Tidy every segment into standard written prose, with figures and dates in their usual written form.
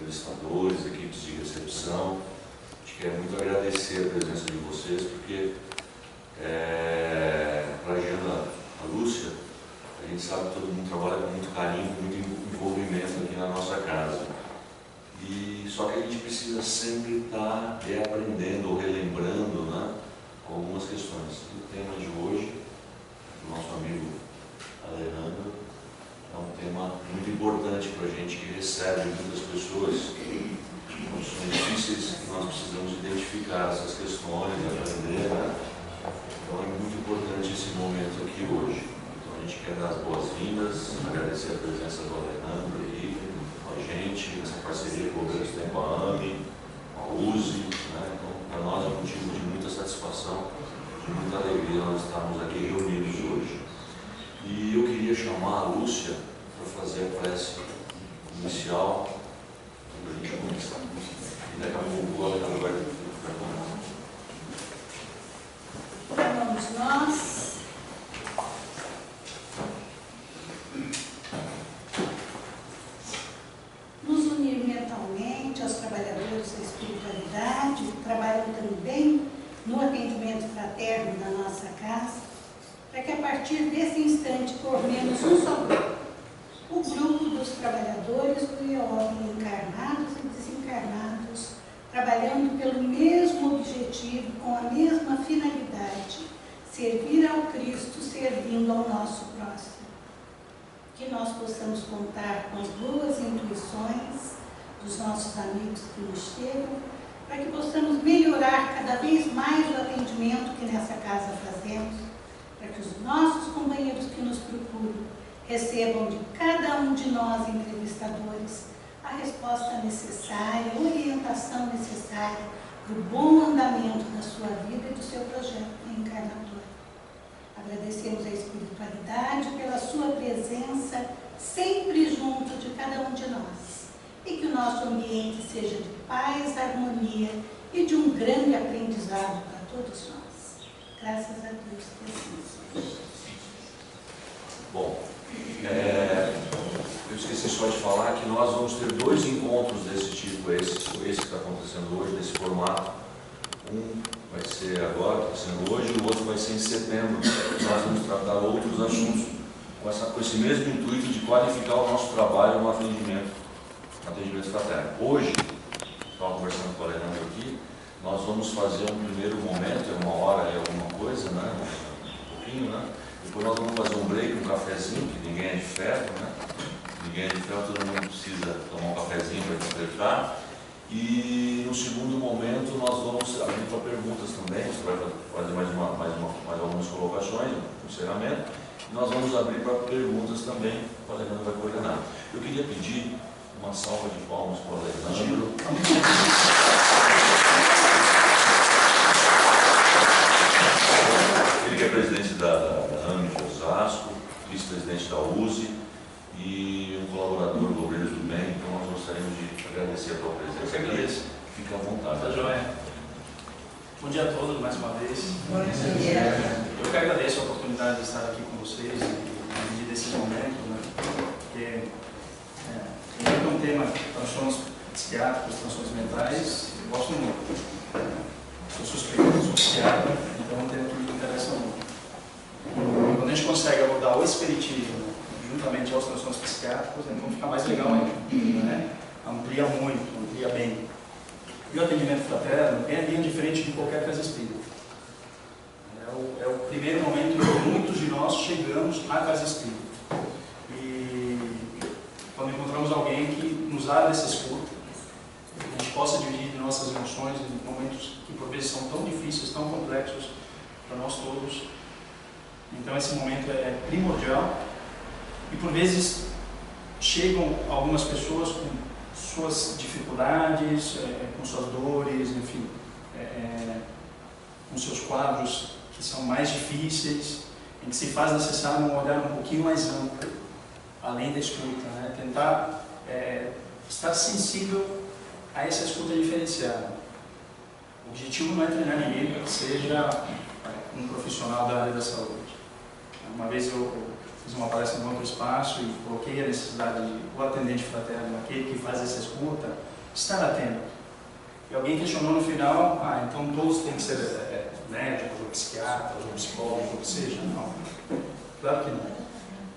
entrevistadores, equipes de recepção. A gente quer muito agradecer a presença de vocês, porque plagiando a Lúcia, a gente sabe que todo mundo trabalha com muito carinho, com muito envolvimento aqui na nossa casa. Só que a gente precisa sempre estar reaprendendo ou relembrando, né, algumas questões. O tema de hoje, do nosso amigo Alejandro, é um tema muito importante para a gente, que recebe muitas pessoas em condições difíceis, que nós precisamos identificar essas questões, aprender, né? Então é muito importante esse momento aqui hoje. Então a gente quer dar as boas-vindas, agradecer a presença do Alejandro aí com a gente, essa parceria com o Governo Tempo, a AME, a USE, né? Então para nós é um motivo de muita satisfação, de muita alegria nós estarmos aqui reunidos hoje. E eu queria chamar a Lúcia para fazer a prece inicial, para a gente começar. E daqui a pouco o Alejandro vai começar. Vamos nós. Nos unir mentalmente aos trabalhadores da espiritualidade, que trabalham também no atendimento fraterno da nossa casa, para que a partir desse instante formemos um só grupo, o grupo dos trabalhadores do IOB, encarnados e desencarnados, trabalhando pelo mesmo objetivo, com a mesma finalidade, servir ao Cristo, servindo ao nosso próximo. Que nós possamos contar com as boas intuições dos nossos amigos que nos chegam, para que possamos melhorar cada vez mais o atendimento que nessa casa fazemos, para que os nossos companheiros que nos procuram recebam de cada um de nós, entrevistadores, a resposta necessária, a orientação necessária para o bom andamento da sua vida e do seu projeto reencarnatório. Agradecemos a espiritualidade pela sua presença sempre junto de cada um de nós, e que o nosso ambiente seja de paz, harmonia e de um grande aprendizado para todos nós. Graças a Deus que assim seja. Bom, eu esqueci só de falar que nós vamos ter dois encontros desse tipo, esse que está acontecendo hoje, nesse formato. Um vai ser agora, está sendo hoje, e o outro vai ser em setembro. Nós vamos tratar outros assuntos com esse mesmo intuito de qualificar o nosso trabalho no atendimento fraterno. Hoje, estava conversando com o Alejandro aqui, nós vamos fazer um primeiro momento, é 1 hora, é alguma coisa, né? Um pouquinho, né? Depois nós vamos fazer um break, um cafezinho, que ninguém é de ferro, né? Ninguém é de ferro, todo mundo precisa tomar um cafezinho para interpretar. E no segundo momento nós vamos abrir para perguntas também, você vai fazer mais algumas colocações no encerramento. E nós vamos abrir para perguntas também, o Alejandro vai coordenar. Eu queria pedir uma salva de palmas para o Alejandro. Ele que é presidente da AME de Osasco, vice-presidente da USE e um colaborador do Obreiros do Bem, então nós gostaríamos de agradecer a tua presença aqui. Fica à vontade. Tá joia. Bom dia a todos mais uma vez. Bom dia. Eu que agradeço a oportunidade de estar aqui com vocês e dividir desse momento, né? Porque é um tema, transtornos psiquiátricos, transtornos mentais, eu gosto muito. Sou suspeito, sou psiquiatra, então é um tema que me interessa muito. E quando a gente consegue abordar o espiritismo juntamente aos transtornos psiquiátricos, então fica mais legal ainda, né? Amplia muito, amplia bem. E o atendimento fraterno é bem diferente de qualquer casa espírita. É o primeiro momento em que muitos de nós chegamos à casa espírita. E quando encontramos alguém que nos abre essa escuta, que a gente possa dividir nossas emoções em momentos que por vezes são tão difíceis, tão complexos para nós todos. Então esse momento é primordial. E por vezes chegam algumas pessoas com suas dificuldades, com suas dores, enfim, com seus quadros que são mais difíceis, em que se faz necessário um olhar um pouquinho mais amplo, além da escuta, né? Tentar estar sensível a essa escuta diferenciada. O objetivo não é treinar ninguém para que seja um profissional da área da saúde. Uma vez eu fiz uma palestra em outro espaço e coloquei a necessidade de o atendente fraterno, aquele que faz essa escuta, estar atento. E alguém questionou no final, então todos têm que ser médicos, ou psiquiatras, ou psicólogos, ou que seja. Não, claro que não.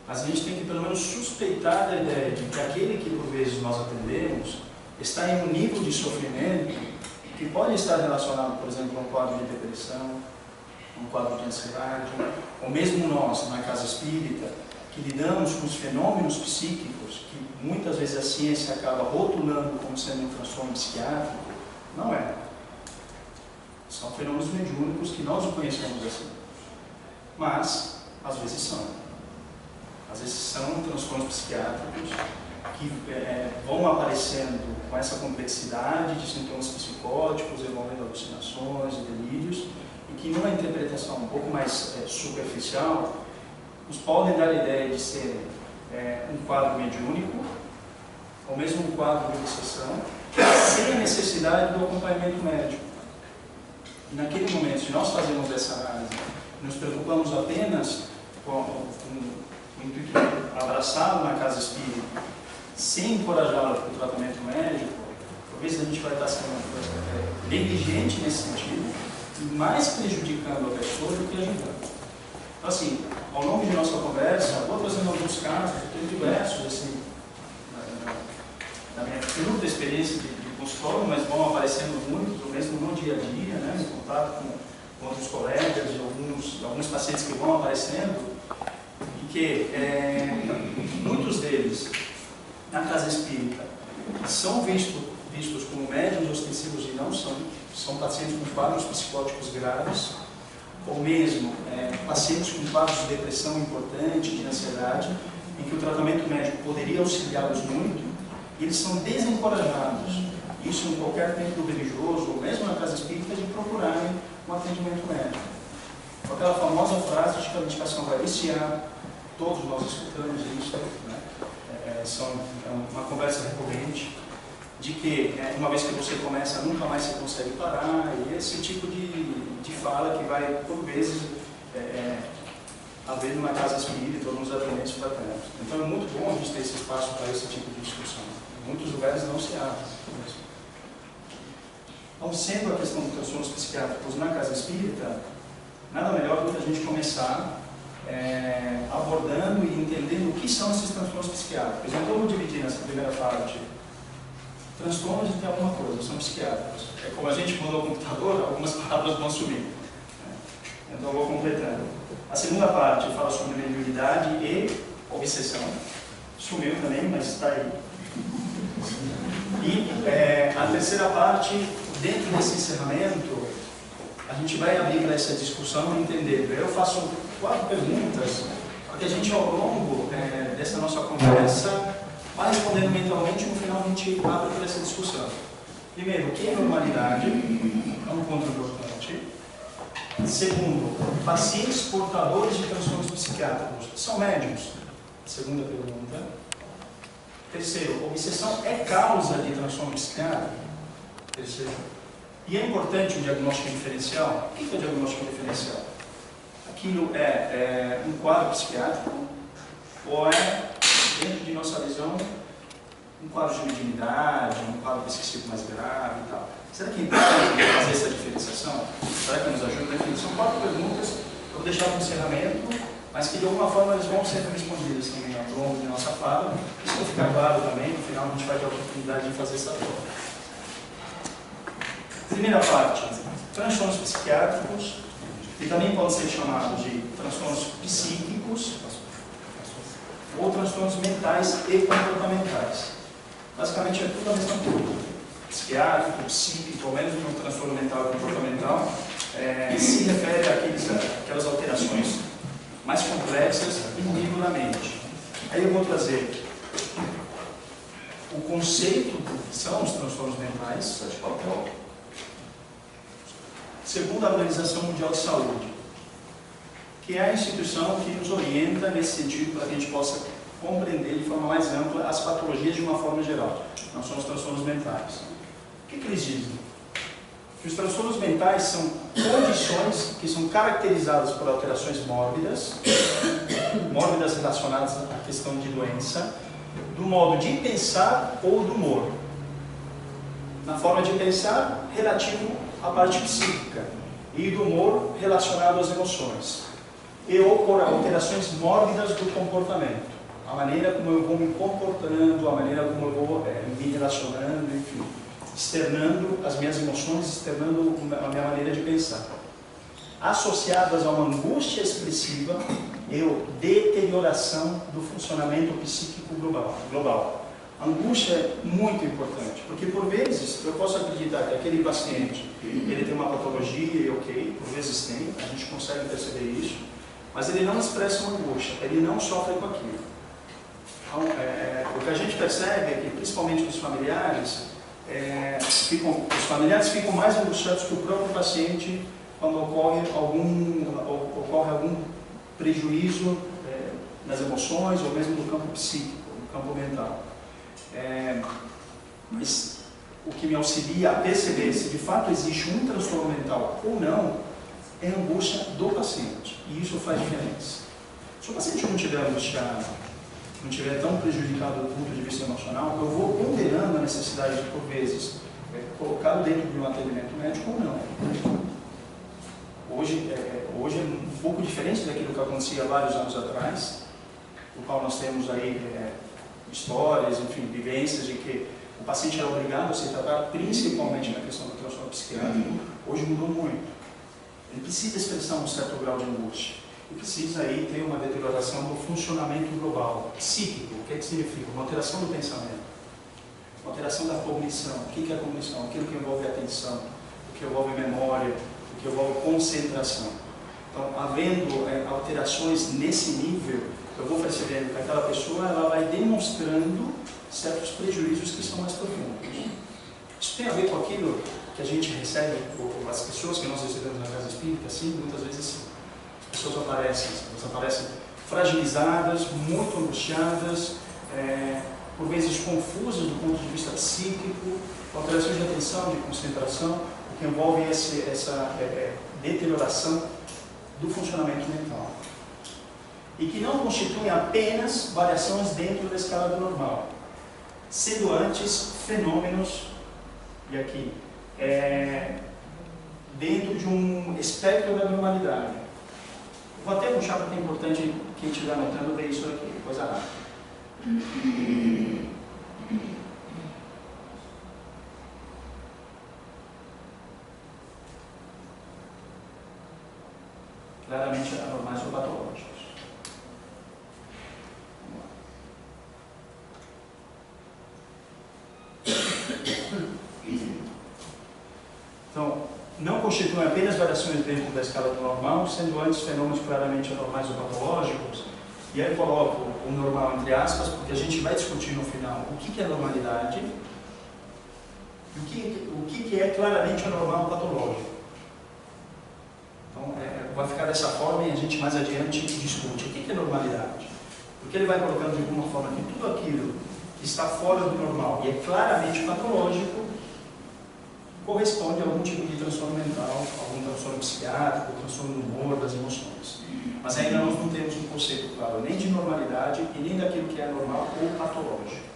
Mas a gente tem que pelo menos suspeitar da ideia de que aquele que por vezes nós atendemos está em um nível de sofrimento que pode estar relacionado, por exemplo, a um quadro de depressão, um quadro de ansiedade, ou mesmo nós, na casa espírita, que lidamos com os fenômenos psíquicos, que muitas vezes a ciência acaba rotulando como sendo um transtorno psiquiátrico. Não é. São fenômenos mediúnicos que nós o conhecemos assim. Mas, às vezes são. Às vezes são transtornos psiquiátricos que vão aparecendo com essa complexidade de sintomas psicóticos, envolvendo alucinações e delírios, e que numa interpretação um pouco mais superficial, nos podem dar a ideia de ser um quadro mediúnico, ou mesmo um quadro de obsessão, sem a necessidade do acompanhamento médico. E naquele momento, se nós fazemos essa análise, nos preocupamos apenas com o intuito de abraçá-lo na casa espírita, sem encorajá-lo para o tratamento médico, talvez a gente vai estar sendo negligente nesse sentido, e mais prejudicando a pessoa do que ajudando. Então, assim, ao longo de nossa conversa, vou trazendo alguns casos, eu tenho diversos, assim, na minha curta experiência de consultório, mas vão aparecendo muitos, ou mesmo no dia a dia, né, em contato com outros colegas, de alguns pacientes que vão aparecendo, e que muitos deles, na casa espírita, são vistos como médiuns ostensivos e não são pacientes com quadros psicóticos graves, ou mesmo pacientes com quadros de depressão importante, de ansiedade, em que o tratamento médico poderia auxiliá-los muito, e eles são desencorajados, isso em qualquer templo religioso, ou mesmo na casa espírita, de procurarem um atendimento médico. Com aquela famosa frase de que a medicação vai viciar, todos nós escutamos isso, né? É uma conversa recorrente, de que uma vez que você começa, nunca mais você consegue parar, e esse tipo de fala que vai, por vezes, haver numa casa espírita ou nos atendimentos fraternos. Então é muito bom a gente ter esse espaço para esse tipo de discussão. Em muitos lugares não se abre. Então, sendo a questão dos transtornos psiquiátricos na casa espírita, nada melhor do que a gente começar abordando e entendendo o que são esses transtornos psiquiátricos. Então, eu vou dividir nessa primeira parte transtornos de alguma coisa, são psiquiátricos. É como a gente mudou o computador, algumas palavras vão sumir. Então, eu vou completando. A segunda parte fala sobre mediunidade e obsessão. Sumiu também, mas está aí. E a terceira parte, dentro desse encerramento, a gente vai abrir para essa discussão e entender. Eu faço 4 perguntas para que a gente, ao longo dessa nossa conversa, vá respondendo mentalmente e no final a gente abre para essa discussão. Primeiro, o que é normalidade? É um ponto importante. Segundo, pacientes portadores de transtornos psiquiátricos são médiuns? Segunda pergunta. Terceiro, obsessão é causa de transtorno psiquiátrico? Terceiro. E é importante o diagnóstico diferencial? O que é o diagnóstico diferencial? Aquilo é um quadro psiquiátrico ou dentro de nossa visão, um quadro de mediunidade, um quadro psíquico mais grave e tal? Será que é importante fazer essa diferenciação? Será que nos ajuda? Enfim, são 4 perguntas que eu vou deixar para o encerramento, mas que de alguma forma eles vão ser respondidas também ao longo de nossa fala. Isso vai ficar claro também, no final a gente vai ter a oportunidade de fazer essa prova. Primeira parte, transtornos psiquiátricos, que também podem ser chamados de transtornos psíquicos ou transtornos mentais e comportamentais. Basicamente é tudo a mesma coisa. Psiquiátrico, psíquico, ou mesmo um transtorno mental e comportamental, se refere àquelas alterações mais complexas no nível da mente. Aí eu vou trazer o conceito do que são os transtornos mentais, segundo a Organização Mundial de Saúde, que é a instituição que nos orienta nesse sentido para que a gente possa compreender de forma mais ampla as patologias de uma forma geral. Não são os transtornos mentais. O que eles dizem? Que os transtornos mentais são condições que são caracterizadas por alterações mórbidas relacionadas à questão de doença, do modo de pensar ou do humor. na forma de pensar relativo à parte psíquica e do humor relacionado às emoções. E ocorrem alterações mórbidas do comportamento, a maneira como eu vou me comportando, a maneira como eu vou me relacionando, enfim, externando as minhas emoções, externando a minha maneira de pensar. Associadas a uma angústia expressiva e deterioração do funcionamento psíquico global. A angústia é muito importante, porque por vezes eu posso acreditar que aquele paciente ele tem uma patologia e ok, por vezes tem, a gente consegue perceber isso, mas ele não expressa uma angústia, ele não sofre com aquilo. Então, o que a gente percebe é que, principalmente os familiares, os familiares ficam mais angustiados que o próprio paciente quando ocorre algum prejuízo nas emoções ou mesmo no campo psíquico, no campo mental. Mas o que me auxilia a perceber se de fato existe um transtorno mental ou não é a angústia do paciente, e isso faz diferença. Se o paciente não estiver angustiado, não estiver tão prejudicado do ponto de vista emocional, eu vou ponderando a necessidade de, por vezes, colocá-lo dentro de um atendimento médico ou não. Hoje é um pouco diferente daquilo que acontecia há vários anos atrás, no qual nós temos aí histórias, enfim, vivências de que o paciente era obrigado a se tratar principalmente na questão do transtorno psiquiátrico. Hoje mudou muito. Ele precisa expressar um certo grau de angústia. E precisa aí ter uma deterioração do funcionamento global, psíquico. O que significa? Uma alteração do pensamento, uma alteração da cognição. O que é a cognição? Aquilo que envolve atenção, o que envolve memória, o que envolve concentração. Então, havendo alterações nesse nível, eu vou percebendo que aquela pessoa ela vai demonstrando certos prejuízos que são mais profundos. Isso tem a ver com aquilo que a gente recebe, ou as pessoas que nós recebemos na casa espírita, assim, muitas vezes assim, as pessoas aparecem fragilizadas, muito angustiadas, por vezes confusas do ponto de vista psíquico, com alterações de atenção, de concentração, o que envolve essa deterioração do funcionamento mental. E que não constituem apenas variações dentro da escala do normal, sendo antes fenômenos, e aqui, dentro de um espectro da normalidade. Vou até puxar porque é importante quem estiver anotando ver isso aqui, coisa rápida. Claramente anormais ou patológicos. Então, não constituem apenas variações dentro da escala do normal, sendo antes fenômenos claramente anormais ou patológicos, e aí eu coloco o normal entre aspas, porque a gente vai discutir no final o que é normalidade e o que é claramente anormal ou patológico. Então, vai ficar dessa forma e a gente mais adiante discute o que é normalidade. Porque ele vai colocando de alguma forma que tudo aquilo que está fora do normal e é claramente patológico corresponde a algum tipo de transtorno mental, algum transtorno psiquiátrico, transtorno do humor, das emoções. Mas ainda nós não temos um conceito claro nem de normalidade e nem daquilo que é normal ou patológico.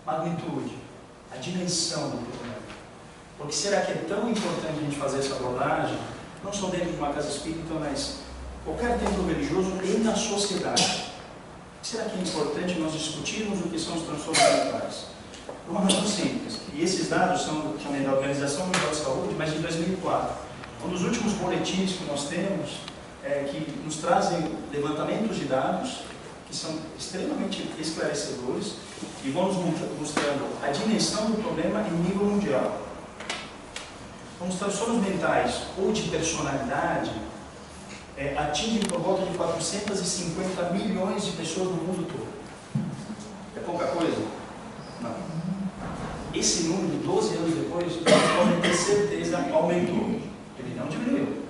Magnitude, a dimensão do problema. Porque será que é tão importante a gente fazer essa abordagem, não só dentro de uma casa espírita, mas qualquer templo religioso e na sociedade? Será que é importante nós discutirmos o que são os transtornos mentais? Por uma razão simples, e esses dados são também da Organização Mundial de Saúde, mas de 2004. Um dos últimos boletins que nós temos que nos trazem levantamentos de dados que são extremamente esclarecedores e vão nos mostrando a dimensão do problema em nível mundial. Então, os transtornos mentais ou de personalidade atingem por volta de 450 milhões de pessoas no mundo todo. É pouca coisa? Não. Esse número, 12 anos depois, nós podemos ter certeza aumentou. Ele não diminuiu.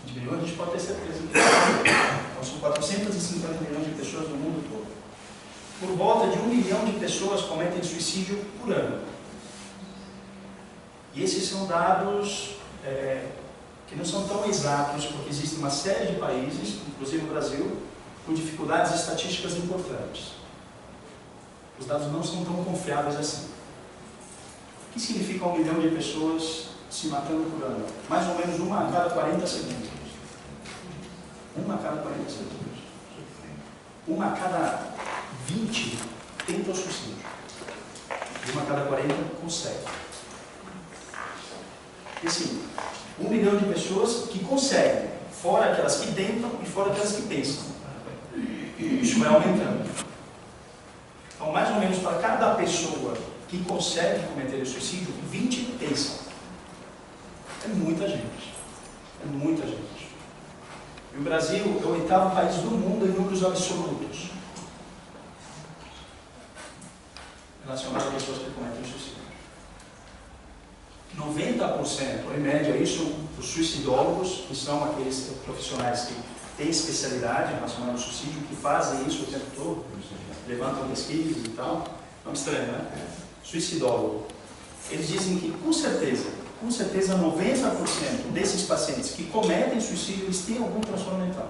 Diminuiu, a gente pode ter certeza que então, são 450 milhões de pessoas no mundo todo. Por volta de 1 milhão de pessoas cometem suicídio por ano. E esses são dados que não são tão exatos, porque existe uma série de países, inclusive o Brasil, com dificuldades estatísticas importantes. Os dados não são tão confiáveis assim. O que significa 1 milhão de pessoas se matando por ano? Mais ou menos uma a cada 40 segundos. Uma a cada 40 segundos. Uma a cada 20 tenta o suicídio. Uma a cada 40 consegue. E assim, 1 milhão de pessoas que conseguem, fora aquelas que tentam e fora aquelas que pensam. Isso vai aumentando. Então, mais ou menos para cada pessoa que consegue cometer o suicídio, 20 pensam. É muita gente. É muita gente. E o Brasil é o 8º país do mundo em números absolutos relacionado a pessoas que cometem suicídio. 90%, em média, isso os suicidólogos, que são aqueles profissionais que têm especialidade relacionada ao suicídio, que fazem isso o tempo todo, levantam pesquisas e tal. Não é estranho, né? Suicidólogo. Eles dizem que, com certeza, 90% desses pacientes que cometem suicídio, eles têm algum transtorno mental.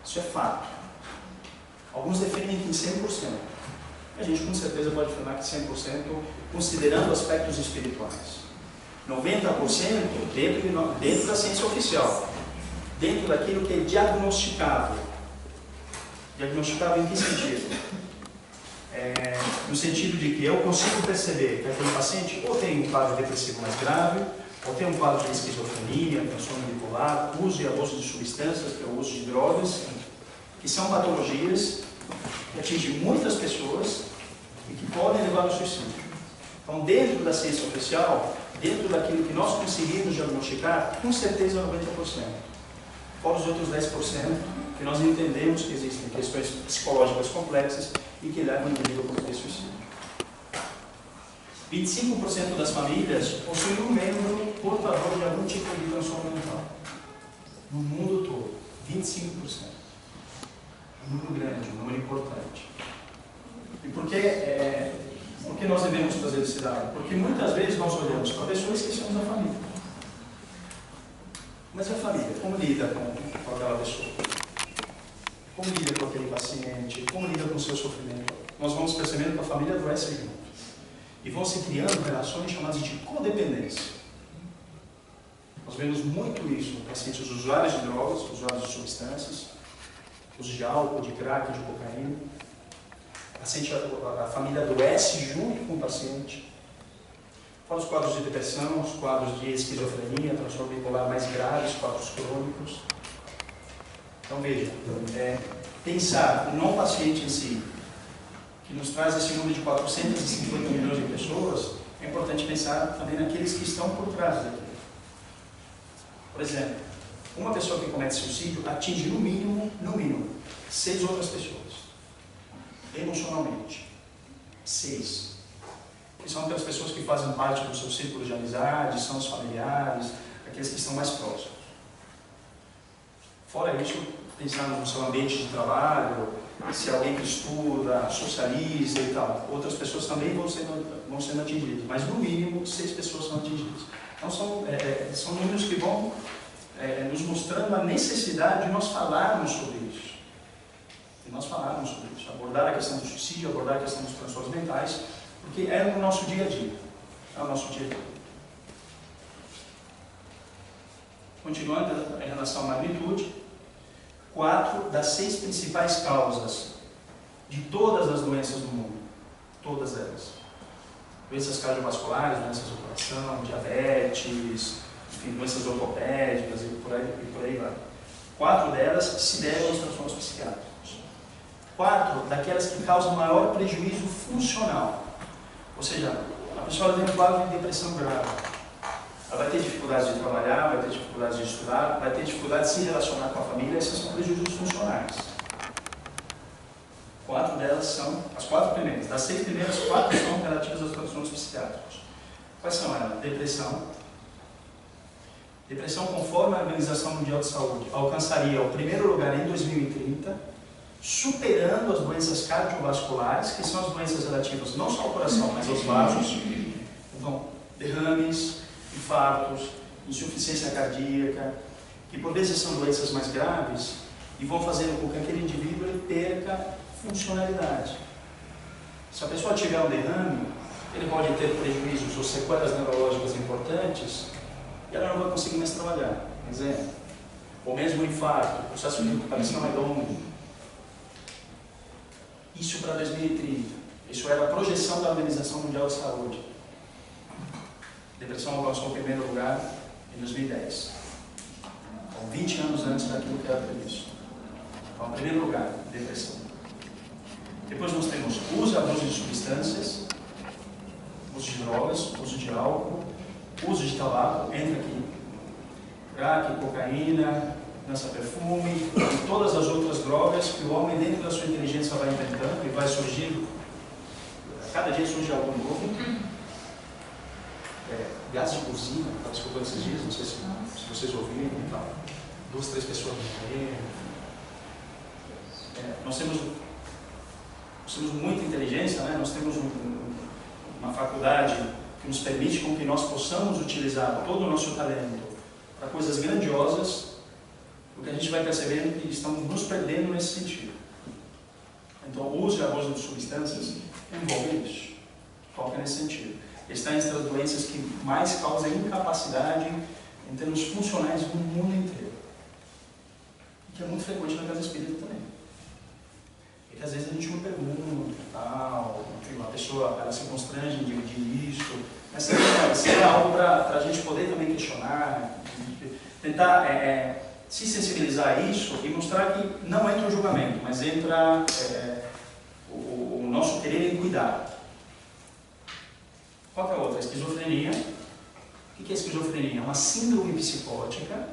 Isso é fato. Alguns defendem que em 100%. A gente, com certeza, pode afirmar que 100%, considerando aspectos espirituais. 90% dentro da ciência oficial. Dentro daquilo que é diagnosticável. Diagnosticável em que sentido? No sentido de que eu consigo perceber que aquele paciente ou tem um quadro depressivo mais grave, ou tem um quadro de esquizofrenia, transtorno bipolar, uso e abuso de substâncias, que é o uso de drogas, que são patologias que atingem muitas pessoas e que podem levar ao suicídio. Então, dentro da ciência oficial, dentro daquilo que nós conseguimos diagnosticar, com certeza 90%. Fora os outros 10%, que nós entendemos que existem questões psicológicas complexas e que levam o indivíduo a cometer suicídio. 25% das famílias possuem um membro portador de algum tipo de transtorno mental. No mundo todo, 25%. Um número grande, um número importante. E por que nós devemos fazer esse dado? Porque muitas vezes nós olhamos para a pessoa e esquecemos da família. Mas a família, como lida com aquela pessoa? Como lida com aquele paciente? Como lida com o seu sofrimento? Nós vamos percebendo que a família adoece junto. E vão se criando relações chamadas de codependência. Nós vemos muito isso em pacientes usuários de drogas, usuários de substâncias, uso de álcool, de crack, de cocaína. A família adoece junto com o paciente. Fora os quadros de depressão, os quadros de esquizofrenia, transtorno bipolar mais graves, quadros crônicos. Então veja, pensar no paciente em si, que nos traz esse número de 450 milhões de pessoas, é importante pensar também naqueles que estão por trás daquilo. Por exemplo, uma pessoa que comete suicídio atinge no mínimo, 6 outras pessoas. Emocionalmente. 6. Que são aquelas pessoas que fazem parte do seu círculo de amizade, são os familiares, aqueles que estão mais próximos. Fora isso, pensar no seu ambiente de trabalho, se é alguém que estuda, socializa e tal. Outras pessoas também vão sendo atingidas, mas no mínimo 6 pessoas são atingidas. Então são números que vão nos mostrando a necessidade de nós falarmos sobre isso. Abordar a questão do suicídio, abordar a questão dos transtornos mentais, porque é no nosso dia a dia. Continuando em relação à magnitude, 4 das 6 principais causas de todas as doenças do mundo, todas elas. Doenças cardiovasculares, doenças do coração, diabetes, enfim, doenças ortopédicas e por aí vai. 4 delas se devem aos transtornos psiquiátricos. 4 daquelas que causam maior prejuízo funcional. Ou seja, a pessoa tem um quadro de depressão grave. Ela vai ter dificuldade de trabalhar, vai ter dificuldade de estudar, vai ter dificuldade de se relacionar com a família. Esses são prejuízos funcionais. 4 delas são, as 4 primeiras. Das 6 primeiras, 4 são relativas aos transtornos psiquiátricos. Quais são elas? Depressão. Depressão, conforme a Organização Mundial de Saúde, alcançaria o primeiro lugar em 2030, superando as doenças cardiovasculares, que são as doenças relativas não só ao coração, mas aos vasos. Então, derrames, infartos, insuficiência cardíaca, que por vezes são doenças mais graves e vão fazendo com que aquele indivíduo ele perca funcionalidade. Se a pessoa tiver um derrame, ele pode ter prejuízos ou sequelas neurológicas importantes e ela não vai conseguir mais trabalhar. Exemplo. Ou mesmo um infarto, o processo de recuperação é longo. Isso para 2030. Isso era a projeção da Organização Mundial de Saúde. Depressão alcançou o primeiro lugar em 2010. Então, 20 anos antes daquilo que era previsto. Então, em primeiro lugar, depressão. Depois nós temos uso e abuso de substâncias, uso de drogas, uso de álcool, uso de tabaco, entra aqui. Crack, cocaína, lança-perfume e todas as outras drogas que o homem, dentro da sua inteligência, vai inventando e vai surgindo. Cada dia surge algo novo. Gás de cozinha, estava escutando esses dias, não sei se vocês ouviram e tal. 2, 3 pessoas morreram. Nós temos muita inteligência, né? Nós temos uma faculdade que nos permite com que nós possamos utilizar todo o nosso talento para coisas grandiosas, o que a gente vai percebendo que estamos nos perdendo nesse sentido. Então, o uso e abuso de substâncias envolve isso, foca nesse sentido. Está entre as doenças que mais causam incapacidade em termos funcionais no mundo inteiro. E que é muito frequente na casa espírita também. E que às vezes a gente não pergunta, tal, a pessoa ela se constrange em dividir isso, mas seria algo para a gente poder também questionar, tentar se sensibilizar a isso e mostrar que não entra o julgamento, mas entra o nosso querer em cuidar. Qual que é a outra? A esquizofrenia. O que é esquizofrenia? É uma síndrome psicótica.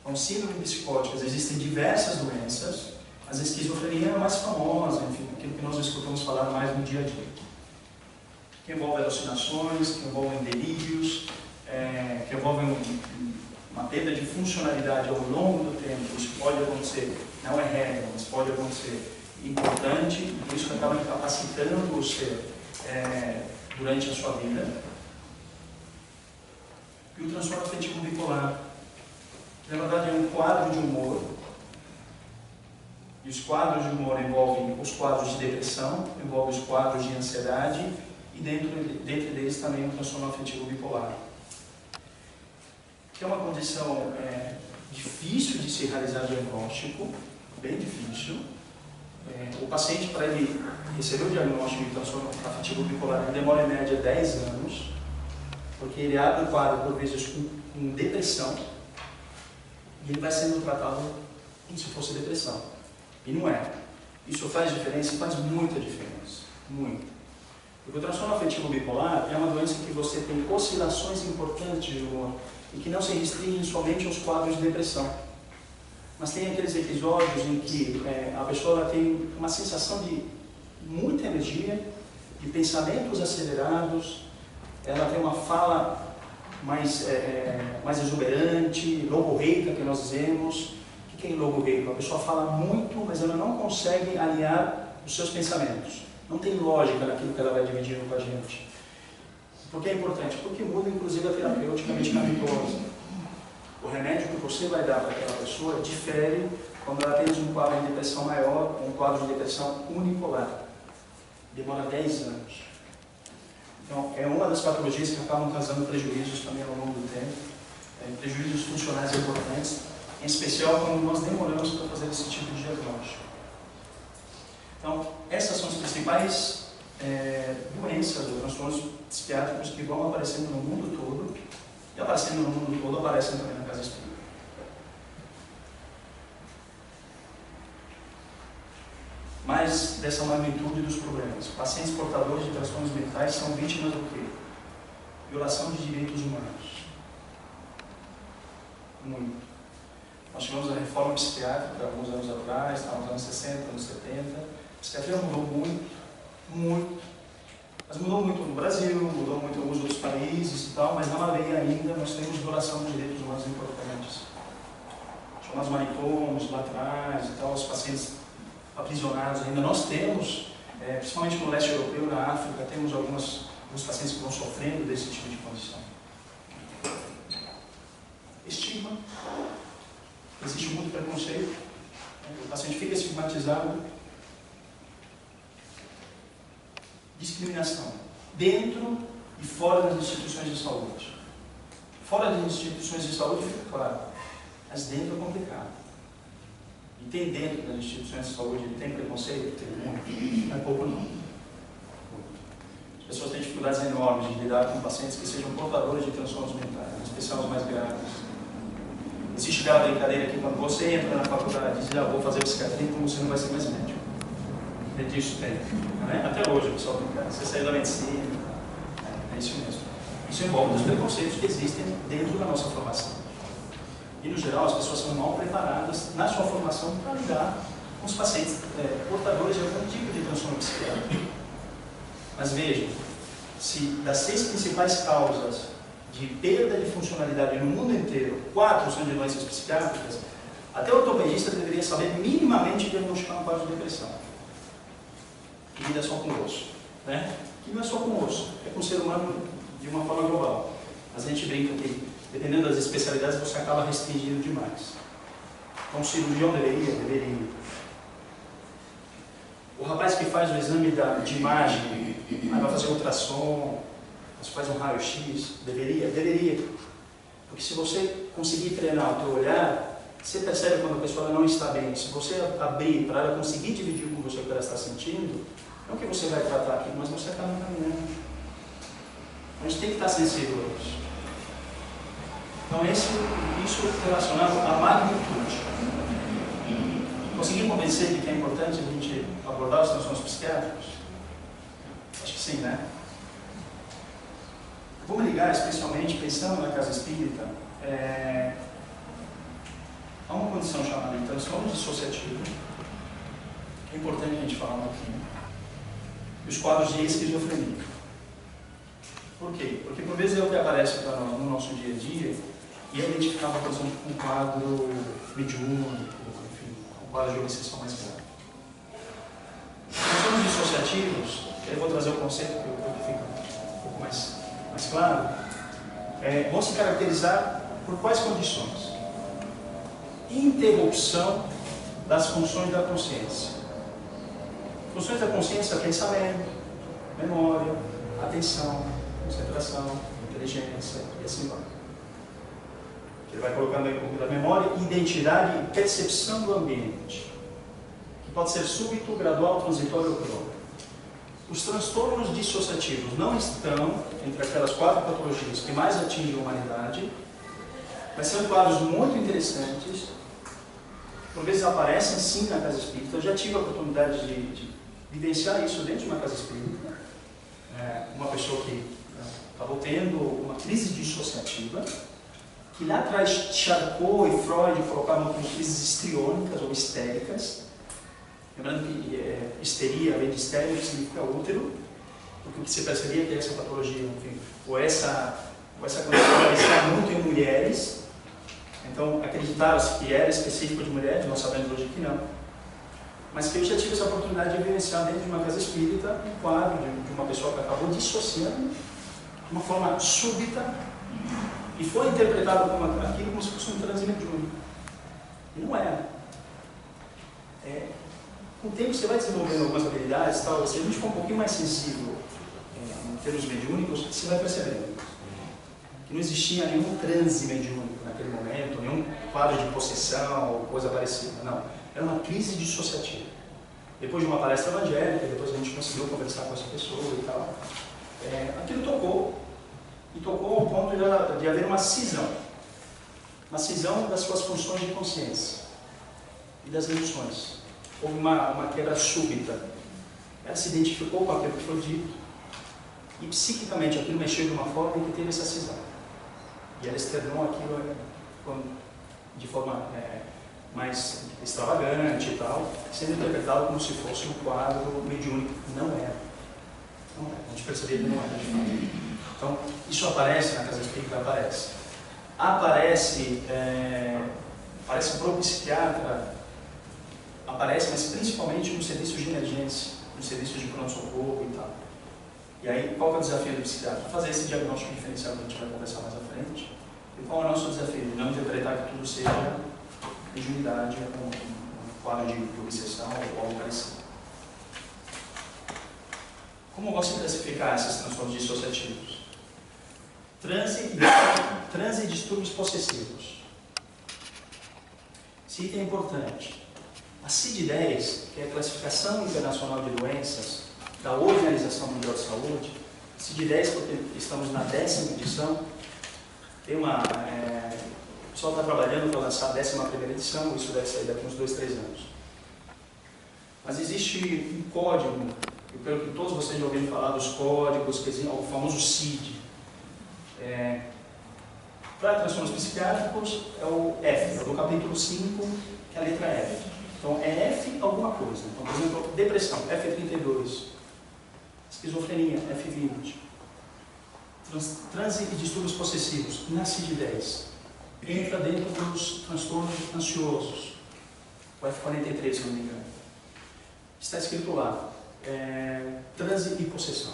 Então, síndrome psicóticas existem diversas doenças, mas a esquizofrenia é a mais famosa, enfim, aquilo que nós escutamos falar mais no dia a dia. Que envolve alucinações, que envolvem delírios, que envolvem uma perda de funcionalidade ao longo do tempo. Isso pode acontecer, não é regra, mas pode acontecer importante, e por isso acaba incapacitando você durante a sua vida. E o transtorno afetivo bipolar, que na verdade é um quadro de humor, e os quadros de humor envolvem os quadros de depressão, envolvem os quadros de ansiedade, e dentro deles também o transtorno afetivo bipolar, que é uma condição difícil de se realizar diagnóstico, bem difícil. O paciente, para ele receber o diagnóstico de transtorno afetivo bipolar, ele demora em média 10 anos, porque ele abre o quadro, por vezes, com depressão, e ele vai sendo tratado como se fosse depressão. E não é. Isso faz diferença, faz muita diferença. Muito. Porque o transtorno afetivo bipolar é uma doença que você tem oscilações importantes de humor, e que não se restringem somente aos quadros de depressão. Mas tem aqueles episódios em que a pessoa tem uma sensação de muita energia, de pensamentos acelerados, ela tem uma fala mais exuberante, logorreica, que nós dizemos. O que é logorreico? A pessoa fala muito, mas ela não consegue alinhar os seus pensamentos. Não tem lógica naquilo que ela vai dividindo com a gente. Por que é importante? Porque muda, inclusive, a terapêutica medicamentosa. O remédio que você vai dar para aquela pessoa difere quando ela tem um quadro de depressão maior ou um quadro de depressão unipolar. Demora 10 anos. Então, é uma das patologias que acabam causando prejuízos também ao longo do tempo. Prejuízos funcionais importantes, em especial quando nós demoramos para fazer esse tipo de diagnóstico. Então, essas são as principais doenças ou transtornos psiquiátricos que vão aparecendo no mundo todo, e aparecendo no mundo todo, aparecem também na casa espírita. Mais dessa magnitude dos problemas. Pacientes portadores de transtornos mentais são vítimas do quê? Violação de direitos humanos. Muito. Nós tivemos a reforma psiquiátrica alguns anos atrás, nos anos 60, anos 70. A psiquiatria mudou muito, muito. Mas mudou muito no Brasil, mudou muito em alguns outros países e tal, mas na maioria ainda nós temos violação de direitos humanos importantes. Chamados manicômios lá atrás e tal, os pacientes aprisionados ainda. Nós temos, principalmente no leste europeu, na África, temos alguns pacientes que vão sofrendo desse tipo de condição. Estigma. Existe muito preconceito. O paciente fica estigmatizado. discriminação, dentro e fora das instituições de saúde. Fora das instituições de saúde fica claro, mas dentro é complicado. E tem dentro das instituições de saúde, tem preconceito? Tem muito, não é pouco não. As pessoas têm dificuldades enormes de lidar com pacientes que sejam portadores de transtornos mentais, em especial os mais graves. Existe aquela brincadeira que quando você entra na faculdade e diz, vou fazer psiquiatria, então você não vai ser mais médico. Disso tem. Né? Até hoje o pessoal brinca, você saiu da medicina, é isso mesmo. Isso envolve os preconceitos que existem dentro da nossa formação. E no geral as pessoas são mal preparadas na sua formação para lidar com os pacientes portadores de algum tipo de transtorno psiquiátrico. Mas vejam, se das 6 principais causas de perda de funcionalidade no mundo inteiro, 4 são de doenças psiquiátricas, até o ortopedista deveria saber minimamente diagnosticar um quadro de depressão. Que lida só com o osso. Né? Que não é só com o osso, é com o ser humano de uma forma global. Mas a gente brinca que, dependendo das especialidades, você acaba restringindo demais. Então, o cirurgião deveria. O rapaz que faz o exame de imagem, vai fazer ultrassom, você faz um raio-x, deveria. Porque se você conseguir treinar o teu olhar, você percebe quando a pessoa não está bem. Se você abrir para ela conseguir dividir com você o que ela está sentindo, não que você vai tratar aquilo, mas você acaba encaminhando. A gente tem que estar sensível a isso. Então, isso relacionado à magnitude. Consegui convencer de que é importante a gente abordar os transtornos psiquiátricos? Acho que sim, né? Vamos ligar especialmente, pensando na casa espírita, há uma condição chamada de transtorno dissociativo, que é importante a gente falar um pouquinho, e os quadros de esquizofrenia. Por quê? Porque por vezes é o que aparece para nós no nosso dia a dia e é identificado, por exemplo, com um quadro mediúnico, enfim, um quadro de obsessão mais grave. Transtornos dissociativos, eu vou trazer o conceito que fica um pouco mais claro, vão se caracterizar por quais condições? Interrupção das funções da consciência. Funções da consciência, pensamento, memória, atenção, concentração, inteligência e assim vai. Ele vai colocando aí um pouco da memória, identidade e percepção do ambiente, que pode ser súbito, gradual, transitório ou crônico. Os transtornos dissociativos não estão entre aquelas 4 patologias que mais atingem a humanidade, mas são quadros muito interessantes. Por vezes aparecem sim na casa espírita. Eu já tive a oportunidade de vivenciar isso dentro de uma casa espírita. Uma pessoa que acabou tendo uma crise dissociativa, que lá atrás Charcot e Freud colocavam como crises histriônicas ou histéricas. Lembrando que histeria, além de histérico, significa útero, porque o que se percebia é que essa patologia, enfim, ou essa condição aparecia muito em mulheres, então acreditava-se que era específico de mulheres, nós sabemos hoje que não. Mas que eu já tive essa oportunidade de vivenciar dentro de uma casa espírita um quadro de uma pessoa que acabou dissociando de uma forma súbita e foi interpretado como aquilo como se fosse um transe mediúnico. E não era. Com o tempo você vai desenvolvendo algumas habilidades, tal, se a gente for um pouquinho mais sensível em termos mediúnicos, você vai percebendo que não existia nenhum transe mediúnico naquele momento, nenhum quadro de possessão ou coisa parecida, não. Era uma crise dissociativa. Depois de uma palestra evangélica, depois a gente conseguiu conversar com essa pessoa e tal, aquilo tocou, e tocou ao ponto de haver uma cisão das suas funções de consciência e das emoções. Houve uma queda súbita. Ela se identificou com aquilo que foi dito e psiquicamente aquilo mexeu de uma forma que teve essa cisão. E ela externou aquilo de forma mais extravagante e tal, sendo interpretado como se fosse um quadro mediúnico. Não era. A gente percebia que não era de fato. Então, isso aparece na casa espírita? Aparece para o psiquiatra, aparece, mas principalmente no serviço de emergência, no serviço de pronto-socorro e tal. E aí, qual é o desafio do psiquiatra? Fazer esse diagnóstico diferencial que a gente vai conversar mais à frente. E qual é o nosso desafio? Não interpretar que tudo seja mediunidade, um quadro de obsessão ou algo parecido. Como você classificar esses transtornos dissociativos? Transe e distúrbios possessivos. Esse item é importante. A CID-10, que é a Classificação Internacional de Doenças da Organização Mundial de Saúde, CID-10, porque estamos na 10ª edição, tem uma... o pessoal está trabalhando para lançar a 11ª edição, isso deve sair daqui uns 2, 3 anos. Mas existe um código, eu quero que todos vocês já ouviram falar dos códigos, que o famoso CID. Para transtornos psiquiátricos é o F, é do capítulo 5, que é a letra F. Então é F alguma coisa. Então, por exemplo, depressão, F32. Esquizofrenia, F20. Transe e distúrbios possessivos, na CID-10. Entra dentro dos transtornos ansiosos, o F43, se não me engano. Está escrito lá, transe e possessão.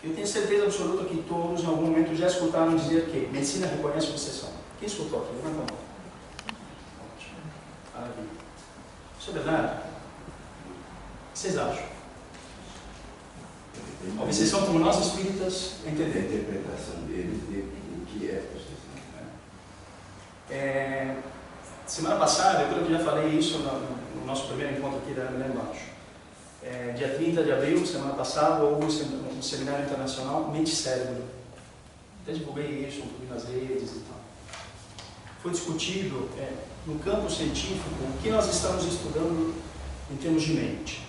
Eu tenho certeza absoluta que todos, em algum momento, já escutaram dizer que medicina reconhece possessão. Quem escutou aqui? Levanta a mão. Maravilha. Isso é verdade? O que vocês acham? A obsessão, como nós espíritas entendemos. A interpretação deles de o que é possessão. Semana passada, eu creio que já falei isso no nosso primeiro encontro aqui lá embaixo. Dia 30 de abril, semana passada, houve um seminário internacional Mente-Cérebro. Até divulguei isso nas redes e tal. Foi discutido no campo científico o que nós estamos estudando em termos de mente.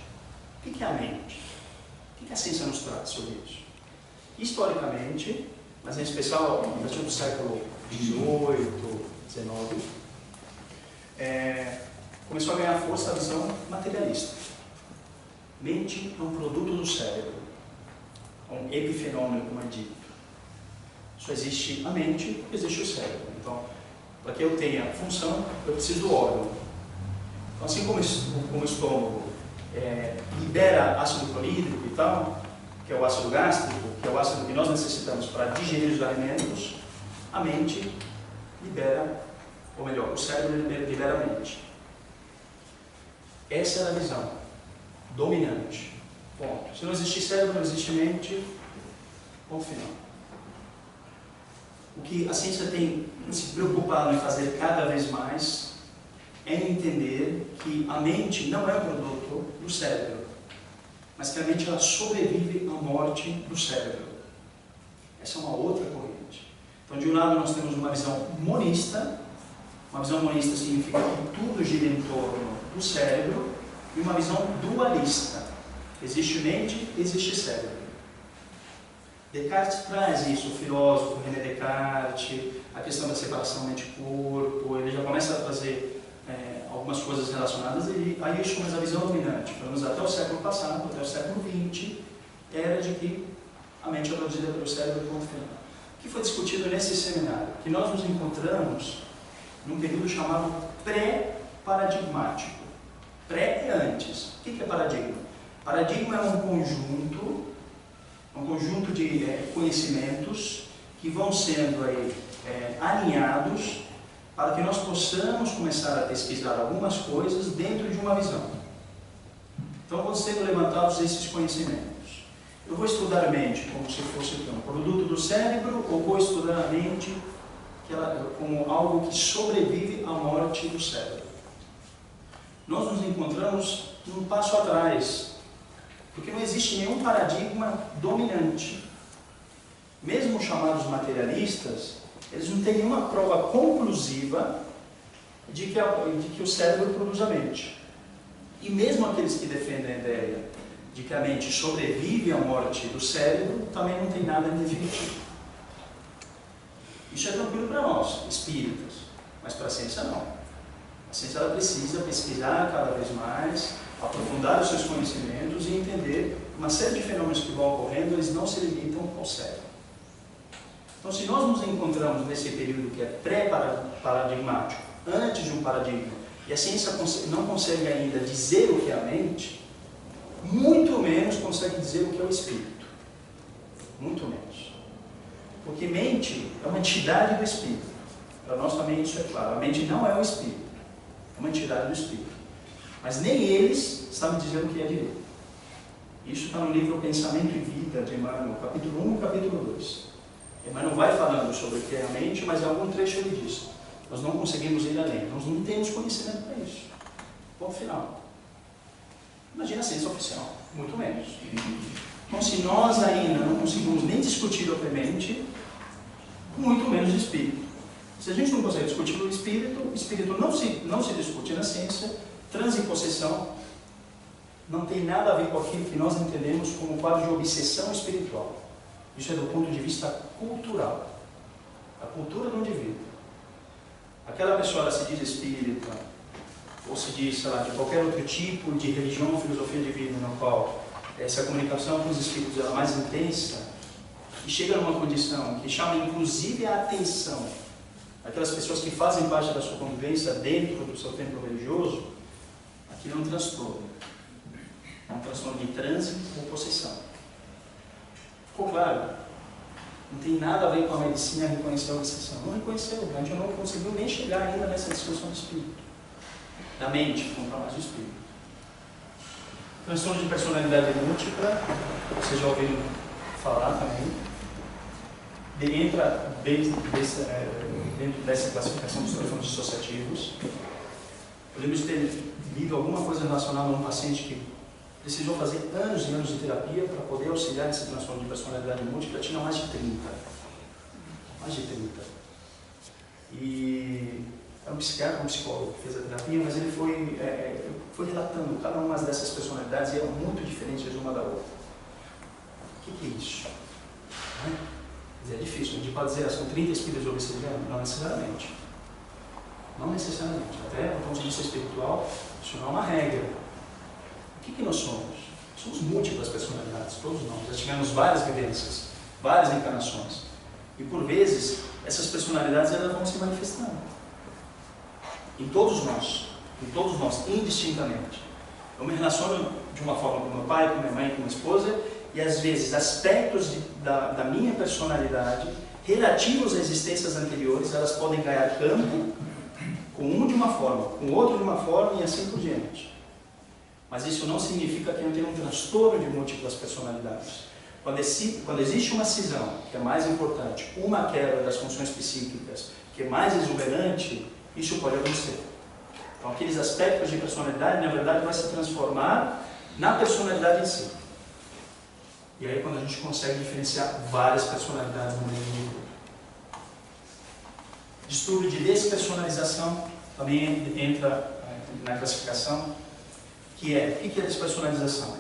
O que é a mente? O que a ciência nos traz sobre isso? Historicamente, mas em especial a partir do século XVIII, XIX, começou a ganhar força a visão materialista. Mente é um produto do cérebro, é um epifenômeno, como é dito. Só existe a mente, existe o cérebro. Então, para que eu tenha função, eu preciso do órgão. Então, assim como o estômago libera ácido clorídrico e tal, que é o ácido gástrico, que é o ácido que nós necessitamos para digerir os alimentos, a mente libera, ou melhor, o cérebro libera a mente. Essa era a visão dominante. Ponto. Se não existe cérebro, não existe mente, ponto final. O que a ciência tem se preocupado em fazer cada vez mais é entender que a mente não é um produto do cérebro, mas que a mente ela sobrevive à morte do cérebro. Essa é uma outra corrente. Então, de um lado, nós temos uma visão monista. Uma visão monista significa que tudo gira em torno do cérebro, e uma visão dualista. Existe mente, existe cérebro. Descartes traz isso, o filósofo René Descartes, a questão da separação mente-corpo, ele já começa a trazer algumas coisas relacionadas a isso, mas a visão dominante, pelo menos até o século passado, até o século XX, era de que a mente é produzida pelo cérebro, ponto final. O que foi discutido nesse seminário? Que nós nos encontramos num período chamado pré-paradigmático. Pré e antes. O que é paradigma? Paradigma é um conjunto de conhecimentos que vão sendo alinhados para que nós possamos começar a pesquisar algumas coisas dentro de uma visão. Então vão sendo levantados esses conhecimentos. Eu vou estudar a mente como se fosse um produto do cérebro, ou vou estudar a mente como algo que sobrevive à morte do cérebro. Nós nos encontramos num passo atrás, porque não existe nenhum paradigma dominante. Mesmo os chamados materialistas, eles não têm nenhuma prova conclusiva de que o cérebro produz a mente. E mesmo aqueles que defendem a ideia de que a mente sobrevive à morte do cérebro, também não tem nada definitivo. Isso é tranquilo para nós, espíritas, mas para a ciência não. A ciência ela precisa pesquisar cada vez mais, aprofundar os seus conhecimentos e entender uma série de fenômenos que vão ocorrendo, eles não se limitam ao cérebro. Então, se nós nos encontramos nesse período que é pré-paradigmático, antes de um paradigma, e a ciência não consegue ainda dizer o que é a mente, muito menos consegue dizer o que é o espírito. Muito menos. Porque mente é uma entidade do espírito. Para nós também isso é claro. A mente não é o espírito. É uma entidade do espírito. Mas nem eles sabem dizer o que é direito. Isso está no livro Pensamento e Vida, de Emmanuel, capítulo 1 e capítulo 2. Emmanuel vai falando sobre o que é a mente, mas em algum trecho ele diz: nós não conseguimos ir além, nós não temos conhecimento para isso. Ponto final. Imagina a ciência oficial, muito menos. Então, se nós ainda não conseguimos nem discutir a mente, muito menos o espírito. Se a gente não consegue discutir o espírito não se discute na ciência. Transe e possessão não tem nada a ver com aquilo que nós entendemos como quadro de obsessão espiritual. Isso é do ponto de vista cultural. A cultura do indivíduo. Aquela pessoa, ela se diz espírita, ou se diz, sei lá, de qualquer outro tipo de religião ou filosofia de vida, no qual essa comunicação com os espíritos é mais intensa, e chega numa condição que chama inclusive a atenção aquelas pessoas que fazem parte da sua convivência dentro do seu templo religioso, aquilo é um transtorno. É um transtorno de transe ou possessão. Ficou claro? Não tem nada a ver com a medicina reconhecer a obsessão. Não reconheceu, a gente não conseguiu nem chegar ainda nessa discussão do espírito. Da mente, contra mais o espírito. Transtorno de personalidade múltipla, vocês já ouviram falar também. Entra dentro dessa classificação dos transtornos dissociativos. Eu lembro de ter lido alguma coisa relacionada a um paciente que precisou fazer anos e anos de terapia para poder auxiliar nesse transtorno de personalidade múltipla. Tinha mais de 30. Mais de 30. E era um psiquiatra, um psicólogo que fez a terapia, mas ele foi relatando cada uma dessas personalidades e eram muito diferentes uma da outra. O que é isso? É difícil, a gente pode dizer, são 30 espíritos obsedianos? Não necessariamente. Não necessariamente. Até do ponto de vista espiritual, isso não é uma regra. O que nós somos? Somos múltiplas personalidades, todos nós. Já tivemos várias vivências, várias encarnações. E por vezes, essas personalidades elas vão se manifestando. Em todos nós, indistintamente. Eu me relaciono de uma forma com meu pai, com minha mãe, com minha esposa, e às vezes aspectos da minha personalidade relativos a existências anteriores, elas podem ganhar campo com um de uma forma, com o outro de uma forma e assim por diante. Mas isso não significa que eu tenho um transtorno de múltiplas personalidades. Quando existe uma cisão, que é mais importante, uma quebra das funções psíquicas, que é mais exuberante, isso pode acontecer. Então aqueles aspectos de personalidade, na verdade, vai se transformar na personalidade em si. E aí quando a gente consegue diferenciar várias personalidades no mesmo indivíduo. Distúrbio de despersonalização também entra na classificação, que é, o que é despersonalização?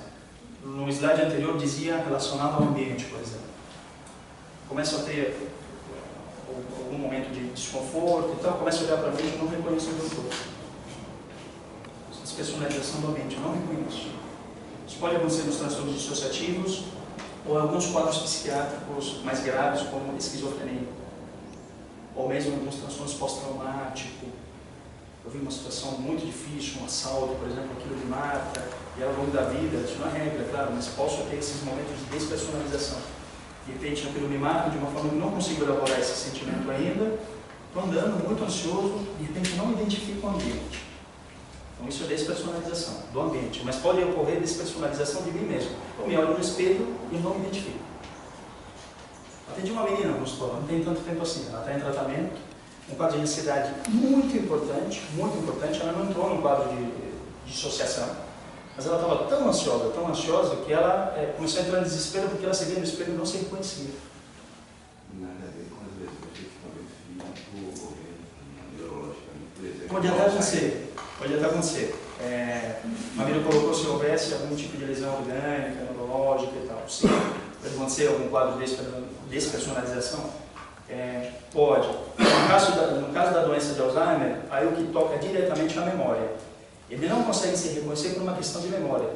No slide anterior dizia relacionado ao ambiente, por exemplo. Começa a ter algum momento de desconforto e tal, começa a olhar para frente e não reconheço o meu corpo. Despersonalização do ambiente, eu não reconheço. Isso pode acontecer nos transtornos dissociativos, ou alguns quadros psiquiátricos mais graves, como esquizofrenia, ou mesmo alguns transtornos pós-traumáticos. Eu vi uma situação muito difícil, um assalto, por exemplo, aquilo me mata, e ao longo da vida, isso não é regra, claro, mas posso ter esses momentos de despersonalização. De repente, aquilo me mata de uma forma que não consigo elaborar esse sentimento ainda, estou andando muito ansioso, de repente não identifico o ambiente. Então isso é despersonalização do ambiente, mas pode ocorrer despersonalização de mim mesmo. Eu me olho no espelho e não me identifico. Atendi uma menina no consultório, não tem tanto tempo assim, ela está em tratamento, um quadro de ansiedade muito importante, ela não entrou num quadro de dissociação, mas ela estava tão ansiosa, que ela começou a entrar em desespero porque ela se via no espelho e não se reconhecia. Nada a ver com as lesões físico ou neurologicamente. Pode até acontecer. A Mira colocou se houvesse algum tipo de lesão orgânica, neurológica e tal. Sim. Pode acontecer algum quadro de despersonalização? Pode. No caso da doença de Alzheimer, aí o que toca diretamente é a memória. Ele não consegue se reconhecer por uma questão de memória,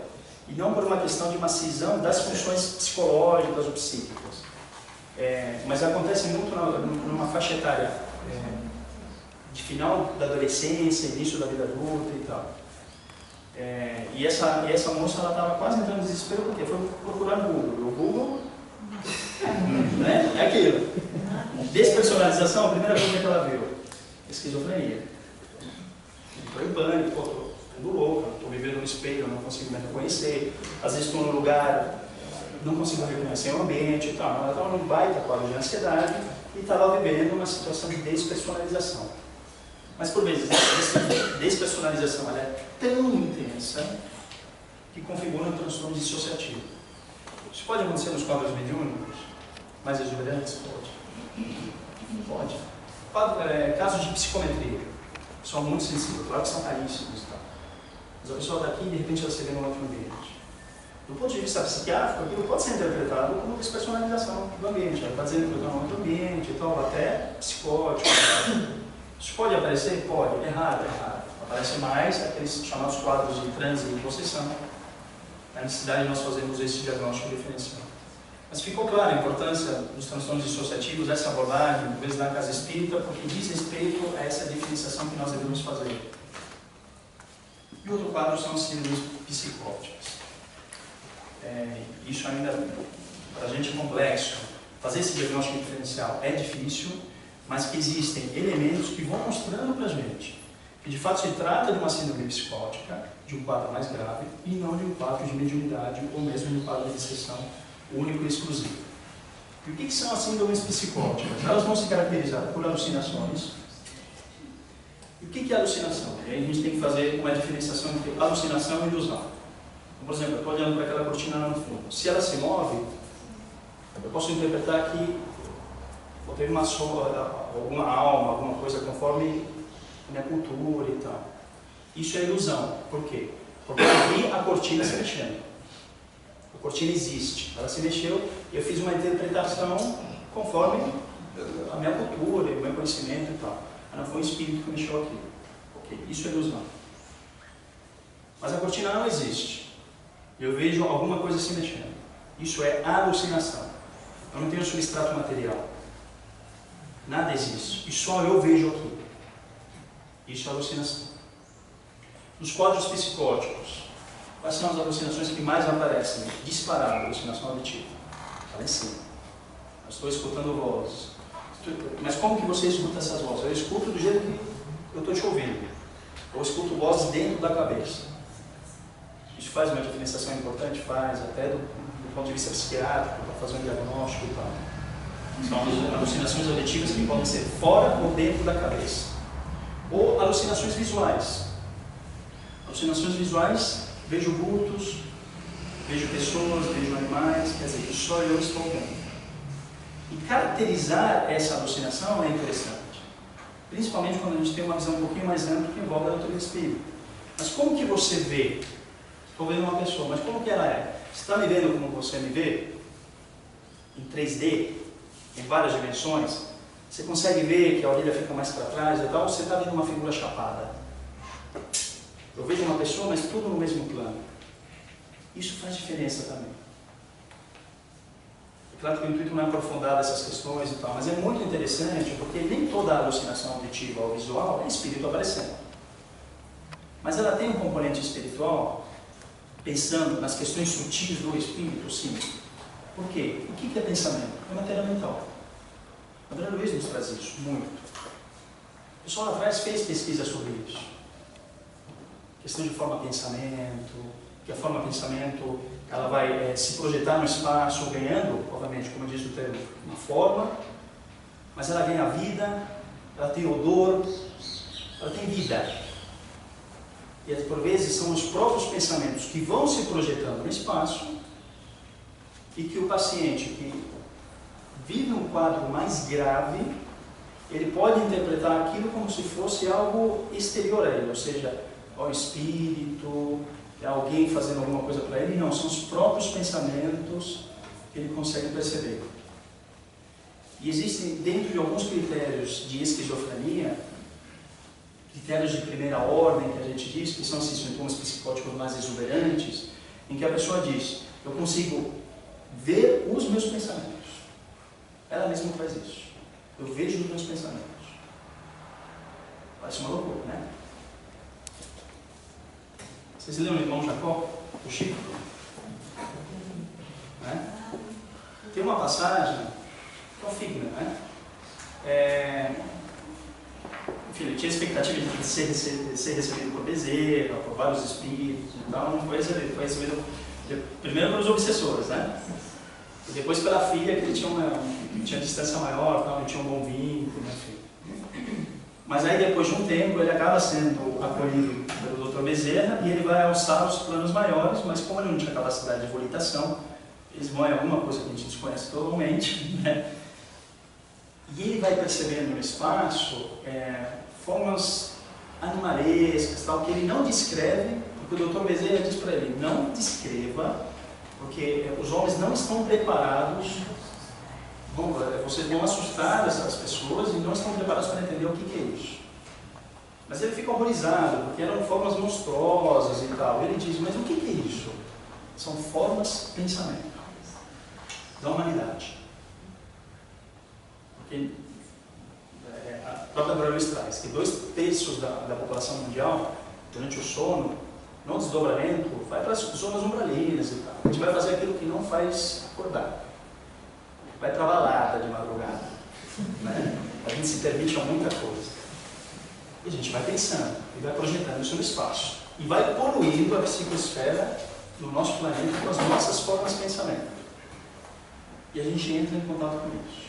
e não por uma questão de uma cisão das funções psicológicas ou psíquicas. Mas acontece muito numa faixa etária de final da adolescência, início da vida adulta e tal. E essa moça estava quase entrando em desespero porque foi procurar no Google. O Google é aquilo. Despersonalização, a primeira coisa que ela viu, esquizofrenia. Entrou em pânico, ficando louco, estou vivendo no espelho, não consigo me reconhecer, às vezes estou num lugar, não consigo reconhecer o ambiente e tal. Ela estava num baita quadro de ansiedade e estava vivendo uma situação de despersonalização. Mas por vezes, essa despersonalização ela é tão intensa que configura um transtorno dissociativo. Isso pode acontecer nos quadros mediúnicos, mais exuberantes? Pode. Casos de psicometria são muito sensíveis, claro que são caríssimos e tal. Mas a pessoa está aqui e de repente ela se vê num outro ambiente. Do ponto de vista psiquiátrico, aquilo pode ser interpretado como despersonalização do ambiente. Ela está dizendo que eu estou num outro ambiente e tal, até psicótico. Isso pode aparecer? Pode. É raro, é raro. Aparece mais aqueles chamados quadros de transe e possessão. A necessidade de nós fazermos esse diagnóstico diferencial. Mas ficou clara a importância dos transtornos dissociativos, essa abordagem, às vezes na casa espírita, porque diz respeito a essa diferenciação que nós devemos fazer. E outro quadro são as síndromes psicóticas. Isso ainda, para a gente, é complexo. Fazer esse diagnóstico diferencial é difícil, mas que existem elementos que vão mostrando para a gente que, de fato, se trata de uma síndrome psicótica, de um quadro mais grave, e não de um quadro de mediunidade, ou mesmo de um quadro de exceção único e exclusivo. E o que são as síndromes psicóticas? Elas vão se caracterizar por alucinações. E o que é alucinação? E aí a gente tem que fazer uma diferenciação entre alucinação e ilusão. Então, por exemplo, eu estou olhando para aquela cortina lá no fundo. Se ela se move, eu posso interpretar que teve uma alguma alma, alguma coisa conforme a minha cultura e tal. Isso é ilusão. Por quê? Porque eu vi a cortina se mexendo. A cortina existe, ela se mexeu e eu fiz uma interpretação conforme a minha cultura, o meu conhecimento e tal. Mas não foi o espírito que mexeu aqui. Ok, isso é ilusão. Mas a cortina não existe. Eu vejo alguma coisa se mexendo. Isso é alucinação. Eu não tenho substrato material. Nada existe. E só eu vejo aqui. Isso é alucinação. Nos quadros psicóticos, quais são as alucinações que mais aparecem? Disparado, alucinação auditiva. Fala em cima. Eu estou escutando vozes. Mas como que você escuta essas vozes? Eu escuto do jeito que eu estou te ouvindo. Eu escuto vozes dentro da cabeça. Isso faz uma diferenciação importante? Faz, até do ponto de vista psiquiátrico, para fazer um diagnóstico e tal. São alucinações auditivas que podem ser fora ou dentro da cabeça. Ou alucinações visuais. Alucinações visuais, vejo vultos, vejo pessoas, vejo animais, quer dizer, só eu estou vendo. E caracterizar essa alucinação é interessante. Principalmente quando a gente tem uma visão um pouquinho mais ampla que envolve a doutrina espírita. Mas como que você vê? Estou vendo uma pessoa, mas como que ela é? Você está me vendo como você me vê? Em 3D? Em várias dimensões? Você consegue ver que a orelha fica mais para trás e tal? Ou você está vendo uma figura chapada? Eu vejo uma pessoa, mas tudo no mesmo plano. Isso faz diferença também. É claro que o intuito não é aprofundar essas questões e tal, mas é muito interessante porque nem toda alucinação auditiva ou visual é espírito aparecendo. Mas ela tem um componente espiritual, pensando nas questões sutis do espírito, sim. Por quê? O que é pensamento? É matéria mental. André Luiz nos traz isso, muito. O pessoal lá atrás fez pesquisa sobre isso. Questão de forma-pensamento, que a forma-pensamento ela vai se projetar no espaço, ganhando, obviamente, como diz o termo, uma forma, mas ela ganha vida, ela tem odor, ela tem vida. E por vezes são os próprios pensamentos que vão se projetando no espaço e que o paciente que vive um quadro mais grave, ele pode interpretar aquilo como se fosse algo exterior a ele, ou seja, ao espírito, alguém fazendo alguma coisa para ele. Não, são os próprios pensamentos que ele consegue perceber. E existem, dentro de alguns critérios de esquizofrenia, critérios de primeira ordem, que a gente diz, que são esses sintomas psicóticos mais exuberantes, em que a pessoa diz, eu consigo ver os meus pensamentos. Ela mesma faz isso. Eu vejo os meus pensamentos. Parece uma loucura, né? Vocês lembram do irmão Jacó, o Chico? Né? Tem uma passagem, que é o Figner, né? enfim, ele tinha expectativa de ser recebido por Bezerra, por vários espíritos, então não foi recebido primeiro pelos obsessores, né? E depois pela filha, que ele tinha distância maior, tal, ele tinha um bom vínculo, enfim. Mas aí depois de um tempo ele acaba sendo acolhido pelo Dr. Bezerra e ele vai alçar os planos maiores, mas como ele não tinha capacidade de volitação, eles vão em alguma coisa que a gente desconhece totalmente, né? E ele vai percebendo no espaço formas animalescas, tal, que ele não descreve, porque o Dr. Bezerra diz para ele, não descreva, porque os homens não estão preparados, vocês vão assustar essas pessoas e não estão preparados para entender o que é isso. Mas ele fica horrorizado, porque eram formas monstruosas e tal. Ele diz, mas o que é isso? São formas de pensamento da humanidade. Porque a própria Aurelius traz que 2/3 da população mundial, durante o sono, no desdobramento, vai para as zonas umbralinas e tal. A gente vai fazer aquilo que não faz acordar. Vai para a balada de madrugada. Né? A gente se permite a muita coisa. E a gente vai pensando, e vai projetando isso no espaço. E vai poluindo a psicosfera do nosso planeta com as nossas formas de pensamento. E a gente entra em contato com isso.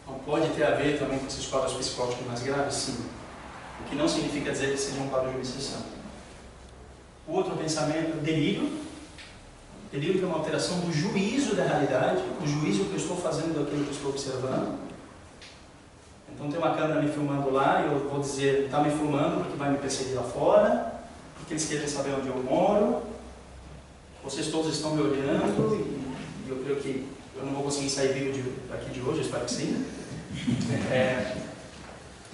Então pode ter a ver também com esses quadros psicóticos mais graves, sim. O que não significa dizer que seja um quadro de obsessão. O outro pensamento, delírio. Delírio que é uma alteração do juízo da realidade, do juízo que eu estou fazendo daquilo que eu estou observando. Então tem uma câmera me filmando lá e eu vou dizer, está me filmando porque vai me perseguir lá fora, porque eles querem saber onde eu moro, vocês todos estão me olhando e eu creio que eu não vou conseguir sair vivo daqui de hoje, eu espero que sim.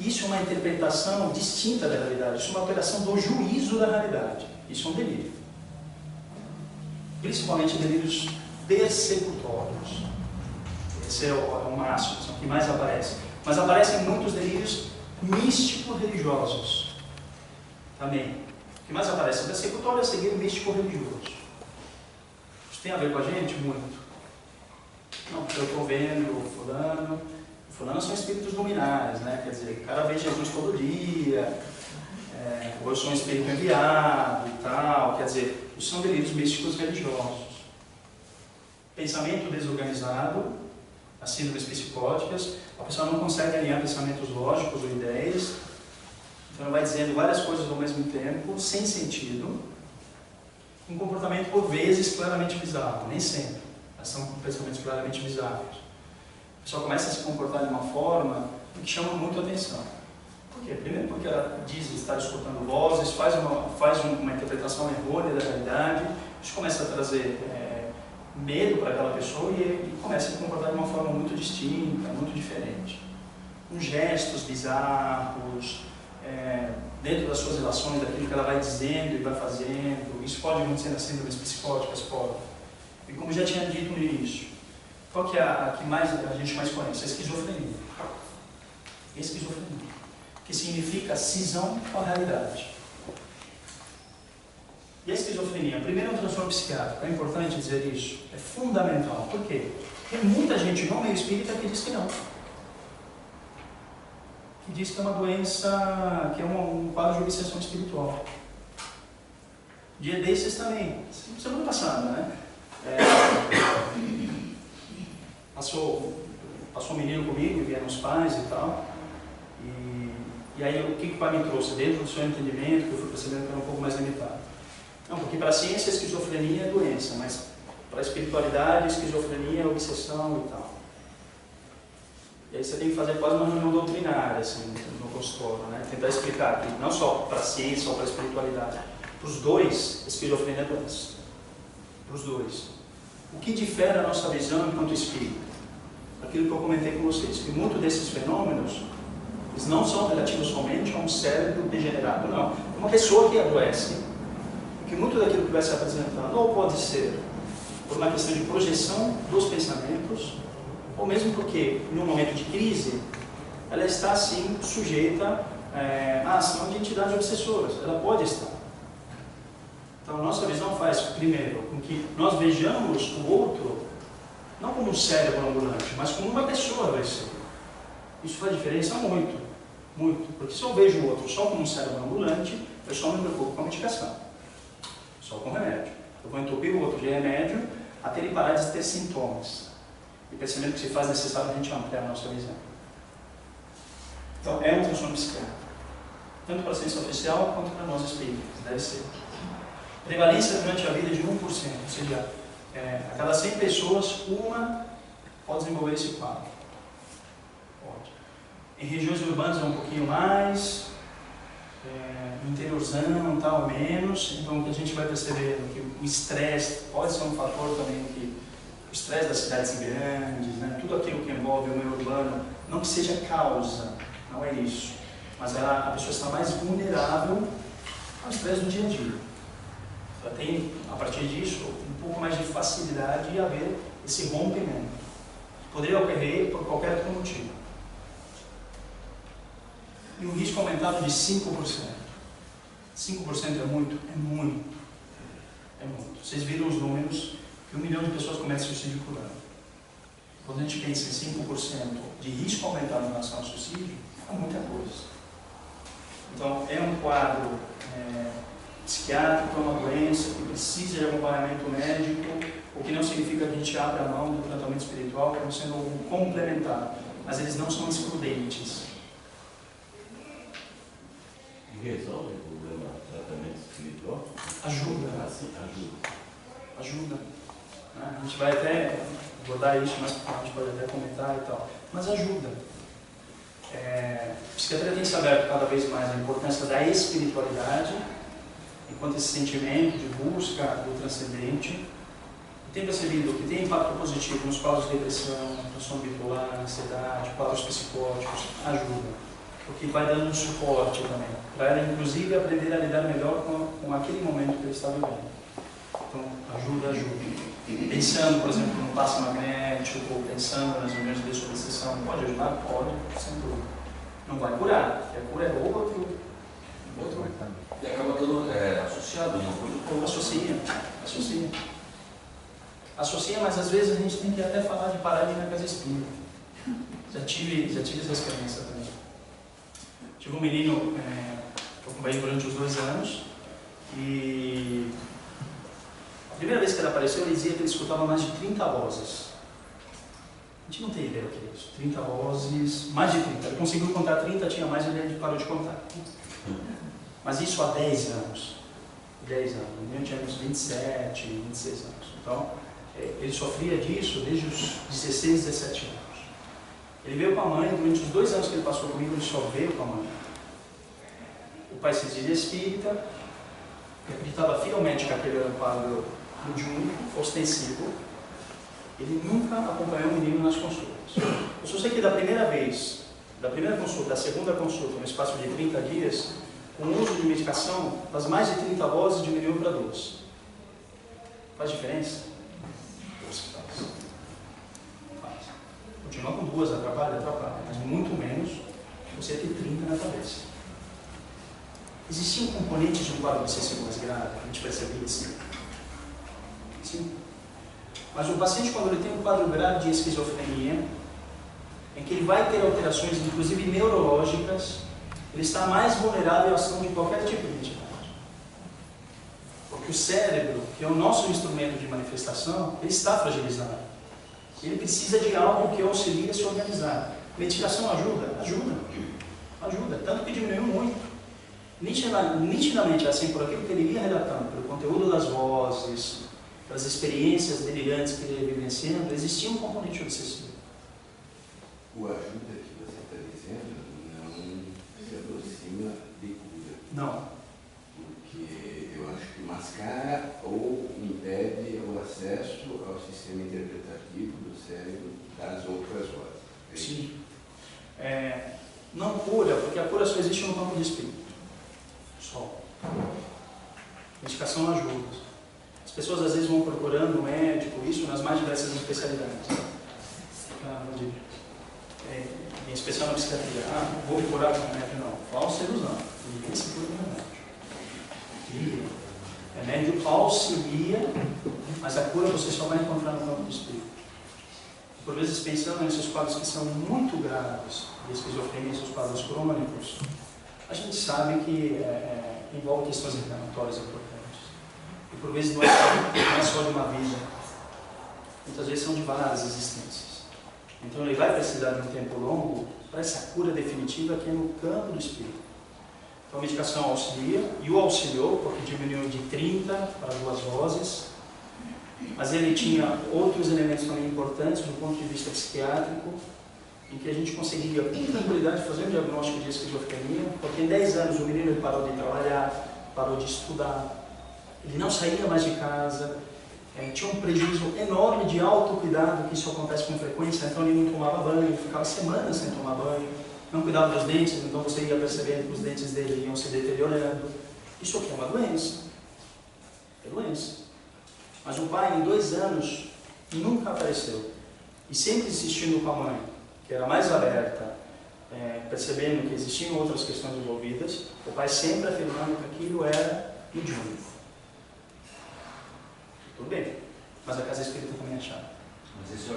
Isso é uma interpretação distinta da realidade, isso é uma alteração do juízo da realidade, isso é um delírio. Principalmente delírios persecutórios. Esse é o máximo, são o que mais aparece. Mas aparecem muitos delírios místico-religiosos também. O que mais aparece? O persecutório é seguir o místico-religioso. Isso tem a ver com a gente? Muito. Não, porque eu estou vendo o fulano são espíritos luminares, né? Quer dizer, o cara vê Jesus todo dia, ou eu sou um espírito enviado e tal, quer dizer, isso são delírios místicos religiosos. Pensamento desorganizado, as síndromes psicóticas, a pessoa não consegue alinhar pensamentos lógicos ou ideias, então ela vai dizendo várias coisas ao mesmo tempo, sem sentido, um comportamento por vezes claramente bizarro, nem sempre, mas são pensamentos claramente bizarros. A pessoa começa a se comportar de uma forma que chama muito a atenção. Por quê? Primeiro porque ela diz estar escutando vozes, faz uma interpretação errônea da realidade, isso começa a trazer medo para aquela pessoa e começa a se comportar de uma forma muito distinta, muito diferente. Com gestos bizarros, dentro das suas relações, daquilo que ela vai dizendo e vai fazendo. Isso pode acontecer nas síndromes psicóticas, pode. E como já tinha dito no início, qual que é a que a gente mais conhece? A esquizofrenia. Esquizofrenia, que significa cisão com a realidade. E a esquizofrenia, primeiro é um transtorno psiquiátrico, é importante dizer isso, é fundamental. Por quê? Tem muita gente no meio espírita que diz que não. Que diz que é uma doença, que é um quadro de obsessão espiritual. Dia desses também, semana passada, né? Passou um menino comigo, vieram os pais e tal. E aí o que o pai me trouxe? Dentro do seu entendimento, que eu fui percebendo que era um pouco mais limitado. Não, porque para a ciência a esquizofrenia é doença, mas para a espiritualidade a esquizofrenia é obsessão e tal. E aí você tem que fazer quase uma reunião doutrinária assim, no consultório, né? Tentar explicar que não só para a ciência ou para a espiritualidade, para os dois, a esquizofrenia é doença. Para os dois. O que difere a nossa visão enquanto espírito? Aquilo que eu comentei com vocês, que muitos desses fenômenos eles não são relativos somente a um cérebro degenerado, não. É uma pessoa que adoece, que muito daquilo que vai se apresentando, ou pode ser por uma questão de projeção dos pensamentos, ou mesmo porque, num momento de crise, ela está, assim, sujeita à ação de entidades obsessoras. Ela pode estar. Então, a nossa visão faz, primeiro, com que nós vejamos o outro, não como um cérebro ambulante, mas como uma pessoa adoecida. Isso faz diferença muito. Muito. Porque se eu vejo o outro só como um cérebro ambulante, eu só me preocupo com a medicação. Só com remédio. Eu vou entupir o outro de remédio até ele parar de ter sintomas. E percebendo que se faz necessário a gente ampliar a nossa visão. Então, é um transtorno psiquiátrico. Tanto para a ciência oficial quanto para nós espíritas. Deve ser. Prevalência durante a vida de 1%. Ou seja, a cada 100 pessoas, uma pode desenvolver esse quadro. Pode. Em regiões urbanas é um pouquinho mais, no interiorzão, tal, menos. Então, o que a gente vai percebendo que o estresse pode ser um fator também, que o estresse das cidades grandes, né? Tudo aquilo que envolve o meio urbano, não que seja causa, não é isso, mas a pessoa está mais vulnerável ao estresse do dia a dia. Ela tem, a partir disso, um pouco mais de facilidade de haver esse rompimento. Poderia ocorrer por qualquer outro motivo. E um risco aumentado de 5%. 5% é muito? É muito. É muito. Vocês viram os números que 1 milhão de pessoas cometem suicídio por ano. Quando a gente pensa em 5% de risco aumentado em relação ao suicídio, é muita coisa. Então, é um quadro psiquiátrico, é uma doença que precisa de acompanhamento médico, o que não significa que a gente abra a mão do tratamento espiritual como sendo um complementar, mas eles não são excludentes. E resolve o problema do tratamento espiritual? Ajuda. Assim, ajuda. Ajuda. A gente vai até abordar isso, mas a gente pode até comentar e tal. Mas ajuda. A psiquiatria tem se aberto cada vez mais a importância da espiritualidade, enquanto esse sentimento de busca do transcendente. Tem percebido que tem impacto positivo nos quadros de depressão, transtorno bipolar, ansiedade, quadros psicóticos. Ajuda. Porque vai dando um suporte também, para ela inclusive aprender a lidar melhor com aquele momento que ele está vivendo. Então, ajuda. Pensando, por exemplo, no passe magnético, pensando nas reuniões de desobsessão, pode ajudar? Pode, sem dúvida. Não vai curar, porque a cura é outro. E acaba todo associado, uma coisa com outra. Associa, mas às vezes a gente tem que até falar de parar de ir na casa espírita. Já tive essa experiência também. Tive um menino que eu acompanhei durante os 2 anos e a primeira vez que ele apareceu, ele dizia que ele escutava mais de 30 vozes. A gente não tem ideia do que é isso. 30 vozes, mais de 30. Ele conseguiu contar 30, tinha mais e ele parou de contar. Mas isso há 10 anos. 10 anos. O menino tinha uns 27, 26 anos. Então, ele sofria disso desde os 16, 17 anos. Ele veio com a mãe, durante os 2 anos que ele passou comigo, ele só veio com a mãe. O pai se dizia espírita, e acreditava fielmente que aquele era um quadro mediúnico, ostensivo. Ele nunca acompanhou o menino nas consultas. Eu só sei que da primeira vez, da primeira consulta, da segunda consulta, no espaço de 30 dias, com o uso de medicação, das mais de 30 vozes diminuiu para 2. Faz diferença? Continuar com 2 atrapalha, mas muito menos você ter 30 na cabeça. Existiam componentes de um quadro obsessivo mais grave, a gente percebia assim. Sim. Mas o paciente, quando ele tem um quadro grave de esquizofrenia, em que ele vai ter alterações, inclusive neurológicas, ele está mais vulnerável à ação de qualquer tipo de entidade. Porque o cérebro, que é o nosso instrumento de manifestação, ele está fragilizado. Ele precisa de algo que o auxilie a se organizar. Medicação ajuda? Ajuda. Tanto que diminuiu muito. Nitidamente, assim, por aquilo que ele ia relatando, pelo conteúdo das vozes, pelas experiências delirantes que ele ia vivenciando, existia um componente obsessivo. O ajuda que você está dizendo não se aproxima de cura. Não. Porque eu acho que mascara ou impede o acesso ao sistema interpretativo do cérebro das outras vozes. Sim. Não cura, porque a cura só existe no campo de espírito. Só. Medicação ajuda. As pessoas às vezes vão procurando um médico, isso nas mais diversas especialidades. Em especial na psiquiatria. Vou me curar com remédio? Não. Falsa ilusão. Ninguém se cura com remédio. Remédio auxilia, mas a cura você só vai encontrar no campo do espírito. Por vezes, pensando nesses quadros que são muito graves, de esquizofrenia, esses quadros crônicos, a gente sabe que envolve questões inflamatórias importantes. E por vezes não é só de uma vida, muitas vezes são de várias existências. Então ele vai precisar de um tempo longo para essa cura definitiva que é no campo do espírito. Então a medicação auxilia, e o auxiliou porque diminuiu de 30 para 2 vozes, mas ele tinha outros elementos também importantes do ponto de vista psiquiátrico, em que a gente conseguia com tranquilidade fazer um diagnóstico de esquizofrenia, porque em 10 anos o menino parou de trabalhar, parou de estudar, ele não saía mais de casa, tinha um prejuízo enorme de autocuidado, que isso acontece com frequência, então ele não tomava banho, ele ficava semanas sem tomar banho, não cuidava dos dentes, então você ia percebendo que os dentes dele iam se deteriorando. Isso aqui é uma doença, é doença. Mas o pai, em 2 anos, nunca apareceu, e sempre insistindo com a mãe, que era mais aberta, percebendo que existiam outras questões envolvidas, o pai sempre afirmando que aquilo era mediúnico. Tudo bem, mas a casa espírita também é chata. Mas esse,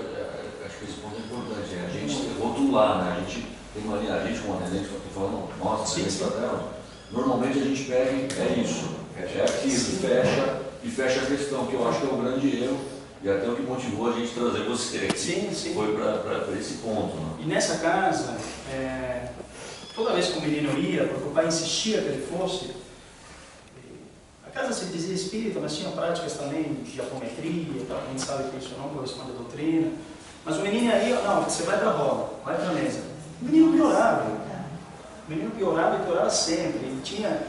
acho que esse ponto é importante, a gente rotular, né? A gente tem uma linha, a gente como atendente, estou falando, nossa, normalmente a gente pega, é isso, é aquilo, e fecha a questão, que eu acho que é um grande erro, e até o que motivou a gente trazer você aqui. Sim. Foi para esse ponto. Né? E nessa casa, toda vez que o menino ia, porque o pai insistia que ele fosse, a casa se dizia espírita, mas tinha práticas também de apometria, a gente sabe que isso não corresponde à doutrina, mas o menino ia, não, você vai para a roda, vai para a mesa. O menino piorava. O menino piorava e piorava sempre. Ele tinha,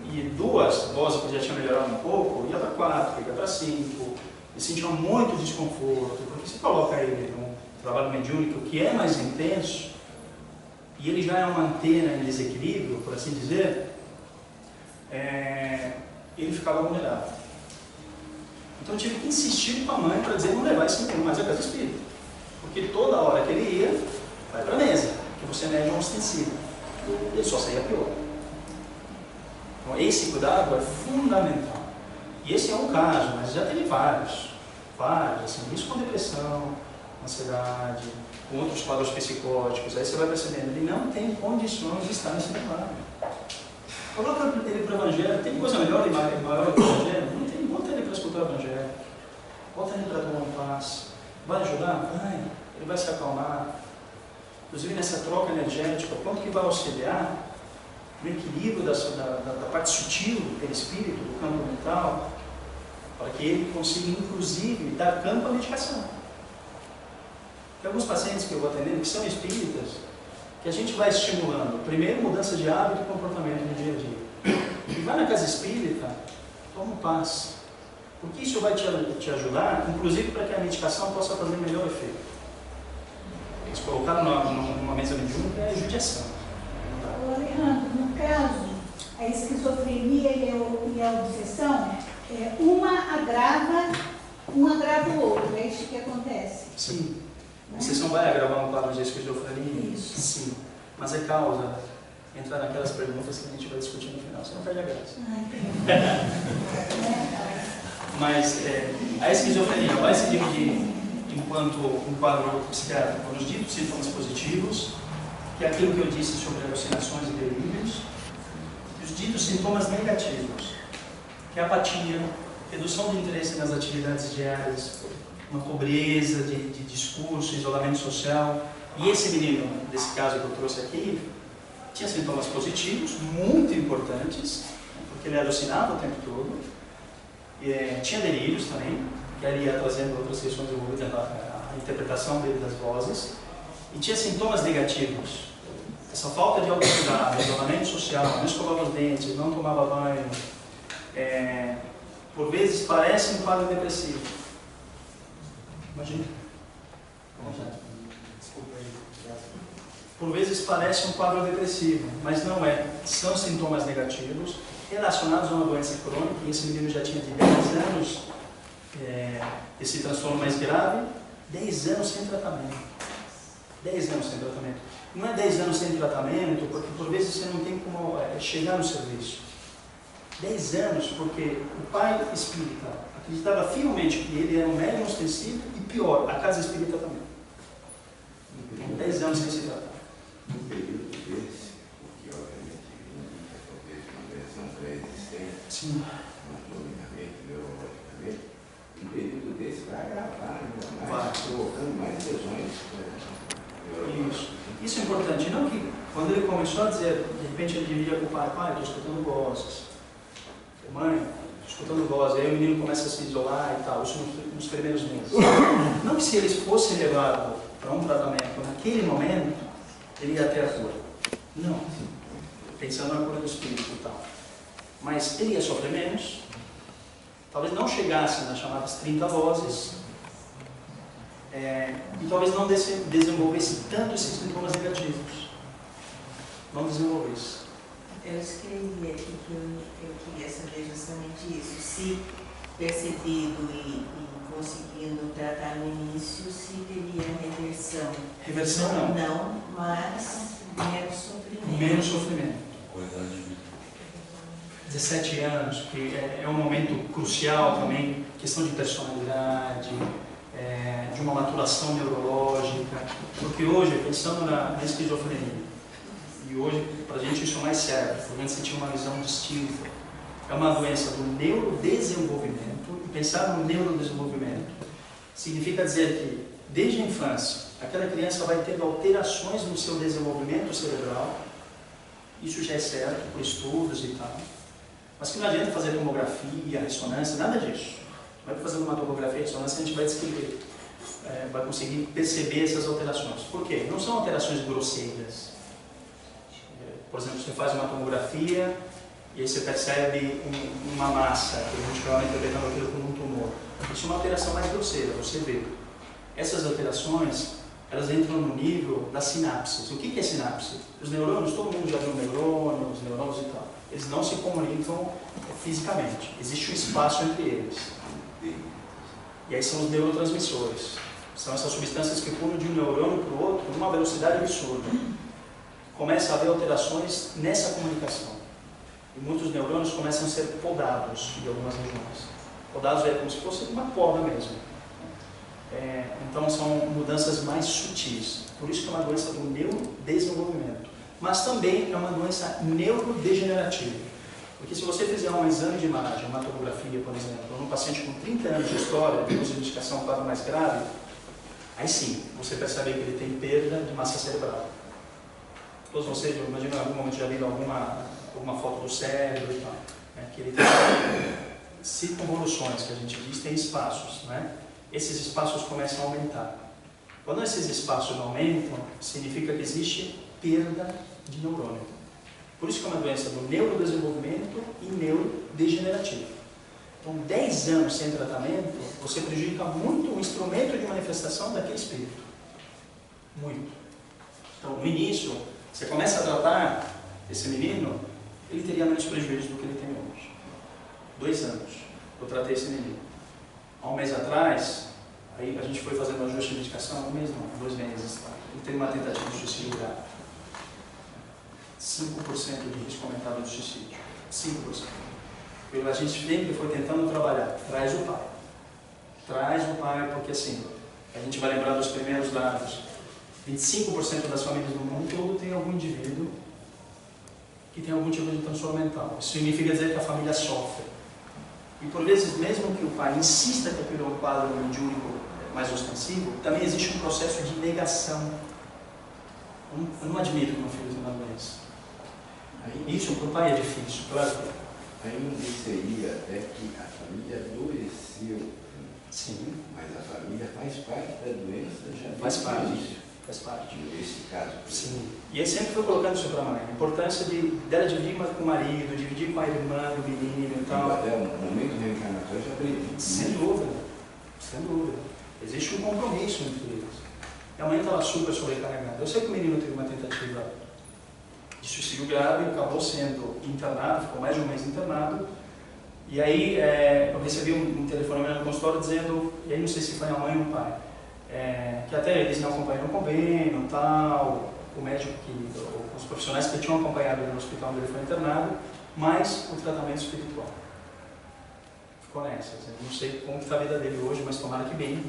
e 2 vozes que já tinham melhorado um pouco, ia para 4, ia para 5. Ele sentia muito desconforto, porque você coloca ele num trabalho mediúnico que é mais intenso, e ele já é uma antena em desequilíbrio, por assim dizer, ele ficava vulnerável. Então eu tive que insistir com a mãe para dizer não levar esse menino mais a casa espírita. Porque toda hora que ele ia, vai para a mesa, que você mede um ostensivo. Ele só saía pior. Então esse cuidado é fundamental. E esse é um caso, mas já teve vários, assim, isso com depressão, ansiedade, com outros quadros psicóticos. Aí você vai percebendo, ele não tem condições de estar nesse trabalho. Coloca ele para o Evangelho, tem coisa melhor e maior que o Evangelho? Não tem, bota ele para escutar o Evangelho, bota ele para tomar um passo. Vai ajudar? Vai, ele vai se acalmar. Inclusive nessa troca energética, quanto que vai auxiliar no equilíbrio da parte sutil do perispírito, do campo mental, para que ele consiga, inclusive, dar campo à medicação. Tem alguns pacientes que eu vou atendendo que são espíritas, que a gente vai estimulando, primeiro, mudança de hábito e comportamento no dia a dia. E vai na casa espírita, toma um passe. Porque isso vai te ajudar, inclusive, para que a medicação possa fazer melhor efeito. Eles colocaram numa mesa mediúnica é judiação. Alejandro, no caso, a esquizofrenia e a obsessão, uma agrava o outro, é isso que acontece. Sim. A obsessão vai agravar um quadro de esquizofrenia? Isso. Sim. Mas é causa entrar naquelas perguntas que a gente vai discutir no final, você não perde a graça. Mas a esquizofrenia vai se dividir enquanto um quadro psiquiátrico nos ditos sintomas positivos, que é aquilo que eu disse sobre alucinações e delírios, e os ditos sintomas negativos, que é a apatia, redução de interesse nas atividades diárias, uma pobreza de discurso, isolamento social. E esse menino, desse caso que eu trouxe aqui, tinha sintomas positivos, muito importantes, porque ele alucinava o tempo todo, tinha delírios também, que ali ia trazendo outras questões envolvidas na interpretação dele das vozes, e tinha sintomas negativos, essa falta de autocuidado, isolamento social, não escovava os dentes, não tomava banho, por vezes parece um quadro depressivo. Imagina. Desculpa aí. Por vezes parece um quadro depressivo, mas não é. São sintomas negativos relacionados a uma doença crônica, e esse menino já tinha de 10 anos esse transtorno mais grave, 10 anos sem tratamento. 10 anos sem tratamento. Não é 10 anos sem tratamento, porque por vezes você não tem como chegar no serviço. 10 anos porque o pai espírita acreditava fielmente que ele era um médium ostensivo e pior, a casa espírita também. Com 10 anos sem se tratar. No período desse, porque obviamente indica talvez uma lesão pré-existente, Sim. anatomicamente, neurologicamente, um período desse vai agravar ainda mais, Vai. provocando mais lesões neurológicas. Isso é importante. Não que quando ele começou a dizer, de repente ele dividia com o pai, pai, estou escutando vozes. Mãe, estou escutando vozes. Aí o menino começa a se isolar e tal, isso nos primeiros meses. Não que se eles fossem levados para um tratamento naquele momento, ele ia ter a cura. Não. Pensando na cura do espírito e tal. Mas ele ia sofrer menos. Talvez não chegasse nas chamadas 30 vozes. E talvez não desenvolvesse tanto esses sintomas negativos. Não desenvolvesse. Eu escrevi aqui que eu queria saber justamente isso. Se percebido e conseguindo tratar no início, se teria reversão. Reversão não. Não, mas menos sofrimento. Menos sofrimento. Qualidade de vida. 17 anos, que é um momento crucial também, questão de personalidade, de uma maturação neurológica, porque hoje, pensando na esquizofrenia, e hoje, para a gente isso é mais sério, porque antes você tinha uma visão distinta, é uma doença do neurodesenvolvimento, e pensar no neurodesenvolvimento significa dizer que, desde a infância, aquela criança vai ter alterações no seu desenvolvimento cerebral, isso já é certo por estudos e tal, mas que não adianta fazer tomografia, ressonância, nada disso. Não é fazendo uma tomografia e ressonância a gente vai descrever, vai conseguir perceber essas alterações. Por quê? Não são alterações grosseiras. Por exemplo, você faz uma tomografia e aí você percebe uma massa, que a gente vai interpretando aquilo como um tumor. Isso é uma alteração mais grosseira, você vê. Essas alterações, elas entram no nível das sinapses. O que é sinapse? Os neurônios, todo mundo já viu neurônios, neurônios e tal. Eles não se comunicam fisicamente. Existe um espaço entre eles. E aí são os neurotransmissores. São essas substâncias que pulam de um neurônio para o outro numa velocidade absurda. Começa a haver alterações nessa comunicação. E muitos neurônios começam a ser podados de algumas regiões. Podados é como se fosse uma poda mesmo. Então são mudanças mais sutis. Por isso que é uma doença do neurodesenvolvimento. Mas também é uma doença neurodegenerativa. Porque se você fizer um exame de imagem, uma tomografia, por exemplo, num paciente com 30 anos de história, de diagnosticação quadro mais grave, aí sim, você percebe que ele tem perda de massa cerebral. Todos vocês, eu imagino, em algum momento já viram alguma foto do cérebro e tal, né? Que ele tem circunvoluções, que a gente diz, tem espaços, né? Esses espaços começam a aumentar. Quando esses espaços aumentam, significa que existe perda de neurônio. Por isso que é uma doença do neurodesenvolvimento e neurodegenerativo. Então, 10 anos sem tratamento, você prejudica muito o instrumento de manifestação daquele espírito. Muito. Então, no início, você começa a tratar esse menino, ele teria menos prejuízo do que ele tem hoje. 2 anos, eu tratei esse menino. Há um mês atrás, aí a gente foi fazendo um ajuste de medicação, 1 mês não, 2 meses. Tá? Ele teve uma tentativa de suicídio grave. 5% de risco aumentado de suicídio. 5%. A gente sempre foi tentando trabalhar. Traz o pai. Traz o pai, porque assim, a gente vai lembrar dos primeiros dados. 25% das famílias do mundo todo tem algum indivíduo que tem algum tipo de transtorno mental. Isso significa dizer que a família sofre. E por vezes, mesmo que o pai insista que aquilo é um quadro mediúnico mais ostensivo, também existe um processo de negação. Eu não admito que meu filho tenha uma doença. Isso para o pai é difícil, claro. Ainda seria até que a família adoeceu. Sim. Mas a família faz parte da doença já. Faz parte. Faz parte. Nesse caso. Sim. E ele sempre foi colocando isso para a mãe. A importância dela dividir com o marido, dividir com a irmã do menino e tal. Até o momento reencarnatório já aprendi. Sem dúvida. Sem dúvida. Existe um compromisso entre eles. E a mãe estava super sobrecarregada. Eu sei que o menino teve uma tentativa de suicídio grave, acabou sendo internado, ficou mais de 1 mês internado. E aí eu recebi um telefonema no consultório dizendo, e aí não sei se foi a mãe ou o pai, que até eles não acompanharam o convênio e tal, o médico, os profissionais que tinham acompanhado ele no hospital onde ele foi internado, mas o tratamento espiritual. Ficou nessa. Não sei como está a vida dele hoje, mas tomara que bem.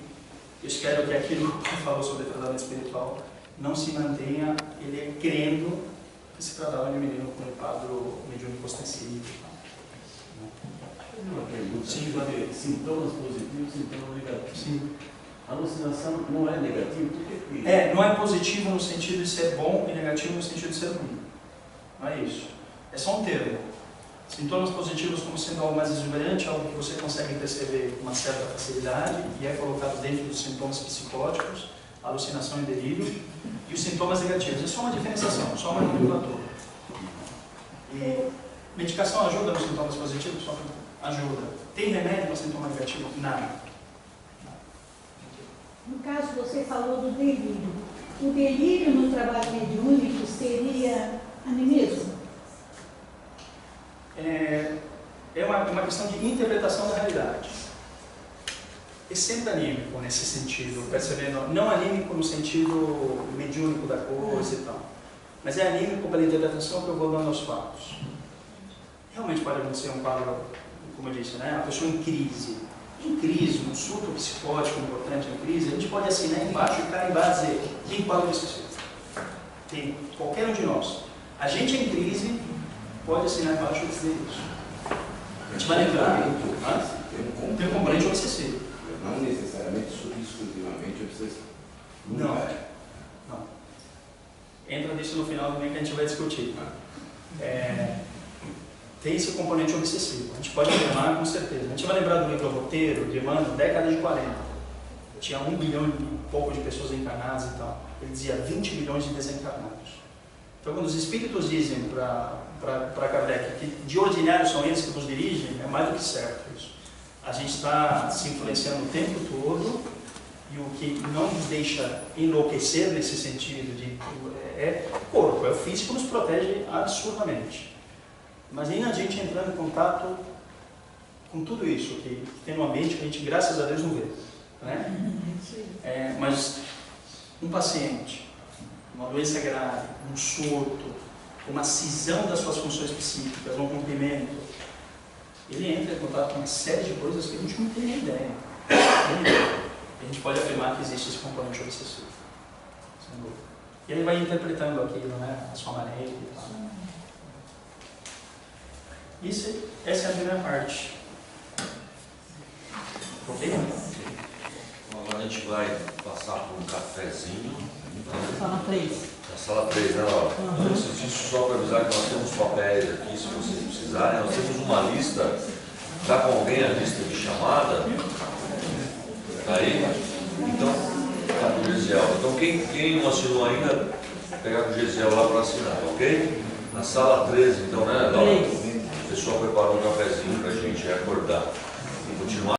Eu espero que aquilo que falou sobre tratamento espiritual não se mantenha ele crendo que se tratava de um menino com um quadro mediúnico ostensivo. Uma pergunta. Sim, sobre sintomas positivos e sintomas negativos. Sim. A alucinação não é negativa? Por que que... Não é positivo no sentido de ser bom e negativo no sentido de ser ruim. Não é isso. É só um termo. Sintomas positivos como sendo algo mais exuberante, algo que você consegue perceber com uma certa facilidade e é colocado dentro dos sintomas psicóticos, alucinação e delírio. E os sintomas negativos, é só uma diferenciação, só uma nomenclatura. E medicação ajuda nos sintomas positivos? Só ajuda. Tem remédio para sintoma negativo? Nada. No caso, você falou do delírio. O delírio no trabalho mediúnico seria animismo? É uma questão de interpretação da realidade. É sempre anímico nesse sentido, percebendo, não anímico no sentido mediúnico da coisa e tal, mas é anímico pela interpretação que eu vou dando aos fatos. Realmente pode acontecer um quadro, como eu disse, né? Uma pessoa em crise, um surto psicótico importante em crise, a gente pode assinar embaixo e carimbar e dizer, tem quadro obsessivo. Tem qualquer um de nós. A gente em crise pode assinar embaixo e dizer isso. A gente vai lembrar, tem um componente obsessivo. Não necessariamente exclusivamente obsessivo. Não. Entra nisso no final também que a gente vai discutir. Tem esse componente obsessivo. A gente pode afirmar com certeza. A gente vai lembrar do livro Roteiro, de Emmanuel, década de 40. Tinha 1 bilhão e pouco de pessoas encarnadas e tal. Ele dizia 20 milhões de desencarnados. Então, quando os espíritos dizem para Kardec que de ordinário são eles que nos dirigem, é mais do que certo isso. A gente está se influenciando o tempo todo e o que não nos deixa enlouquecer nesse sentido é o corpo, é o físico, nos protege absurdamente. Mas nem a gente entrando em contato com tudo isso que tem no ambiente que a gente, graças a Deus, não vê. Né? Mas um paciente, uma doença grave, um surto, uma cisão das suas funções psíquicas, um rompimento, ele entra em contato com uma série de coisas que a gente não tem nem ideia. A gente pode afirmar que existe esse componente obsessivo. E ele vai interpretando aquilo, né, a sua maneira e tal. Essa é a primeira parte. Ok? Agora a gente vai passar por um cafezinho. Sala 3. Na sala 3, né, Laura? Antes disso, só para avisar que nós temos papéis aqui, se vocês precisarem. Nós temos uma lista. Está com alguém a lista de chamada? Está aí? Então, está com o Gesiel. Então, quem não assinou ainda, pegar com o Gesiel lá para assinar, ok? Na sala 13, então, né, Laura? O pessoal preparou um cafezinho para a gente acordar e continuar.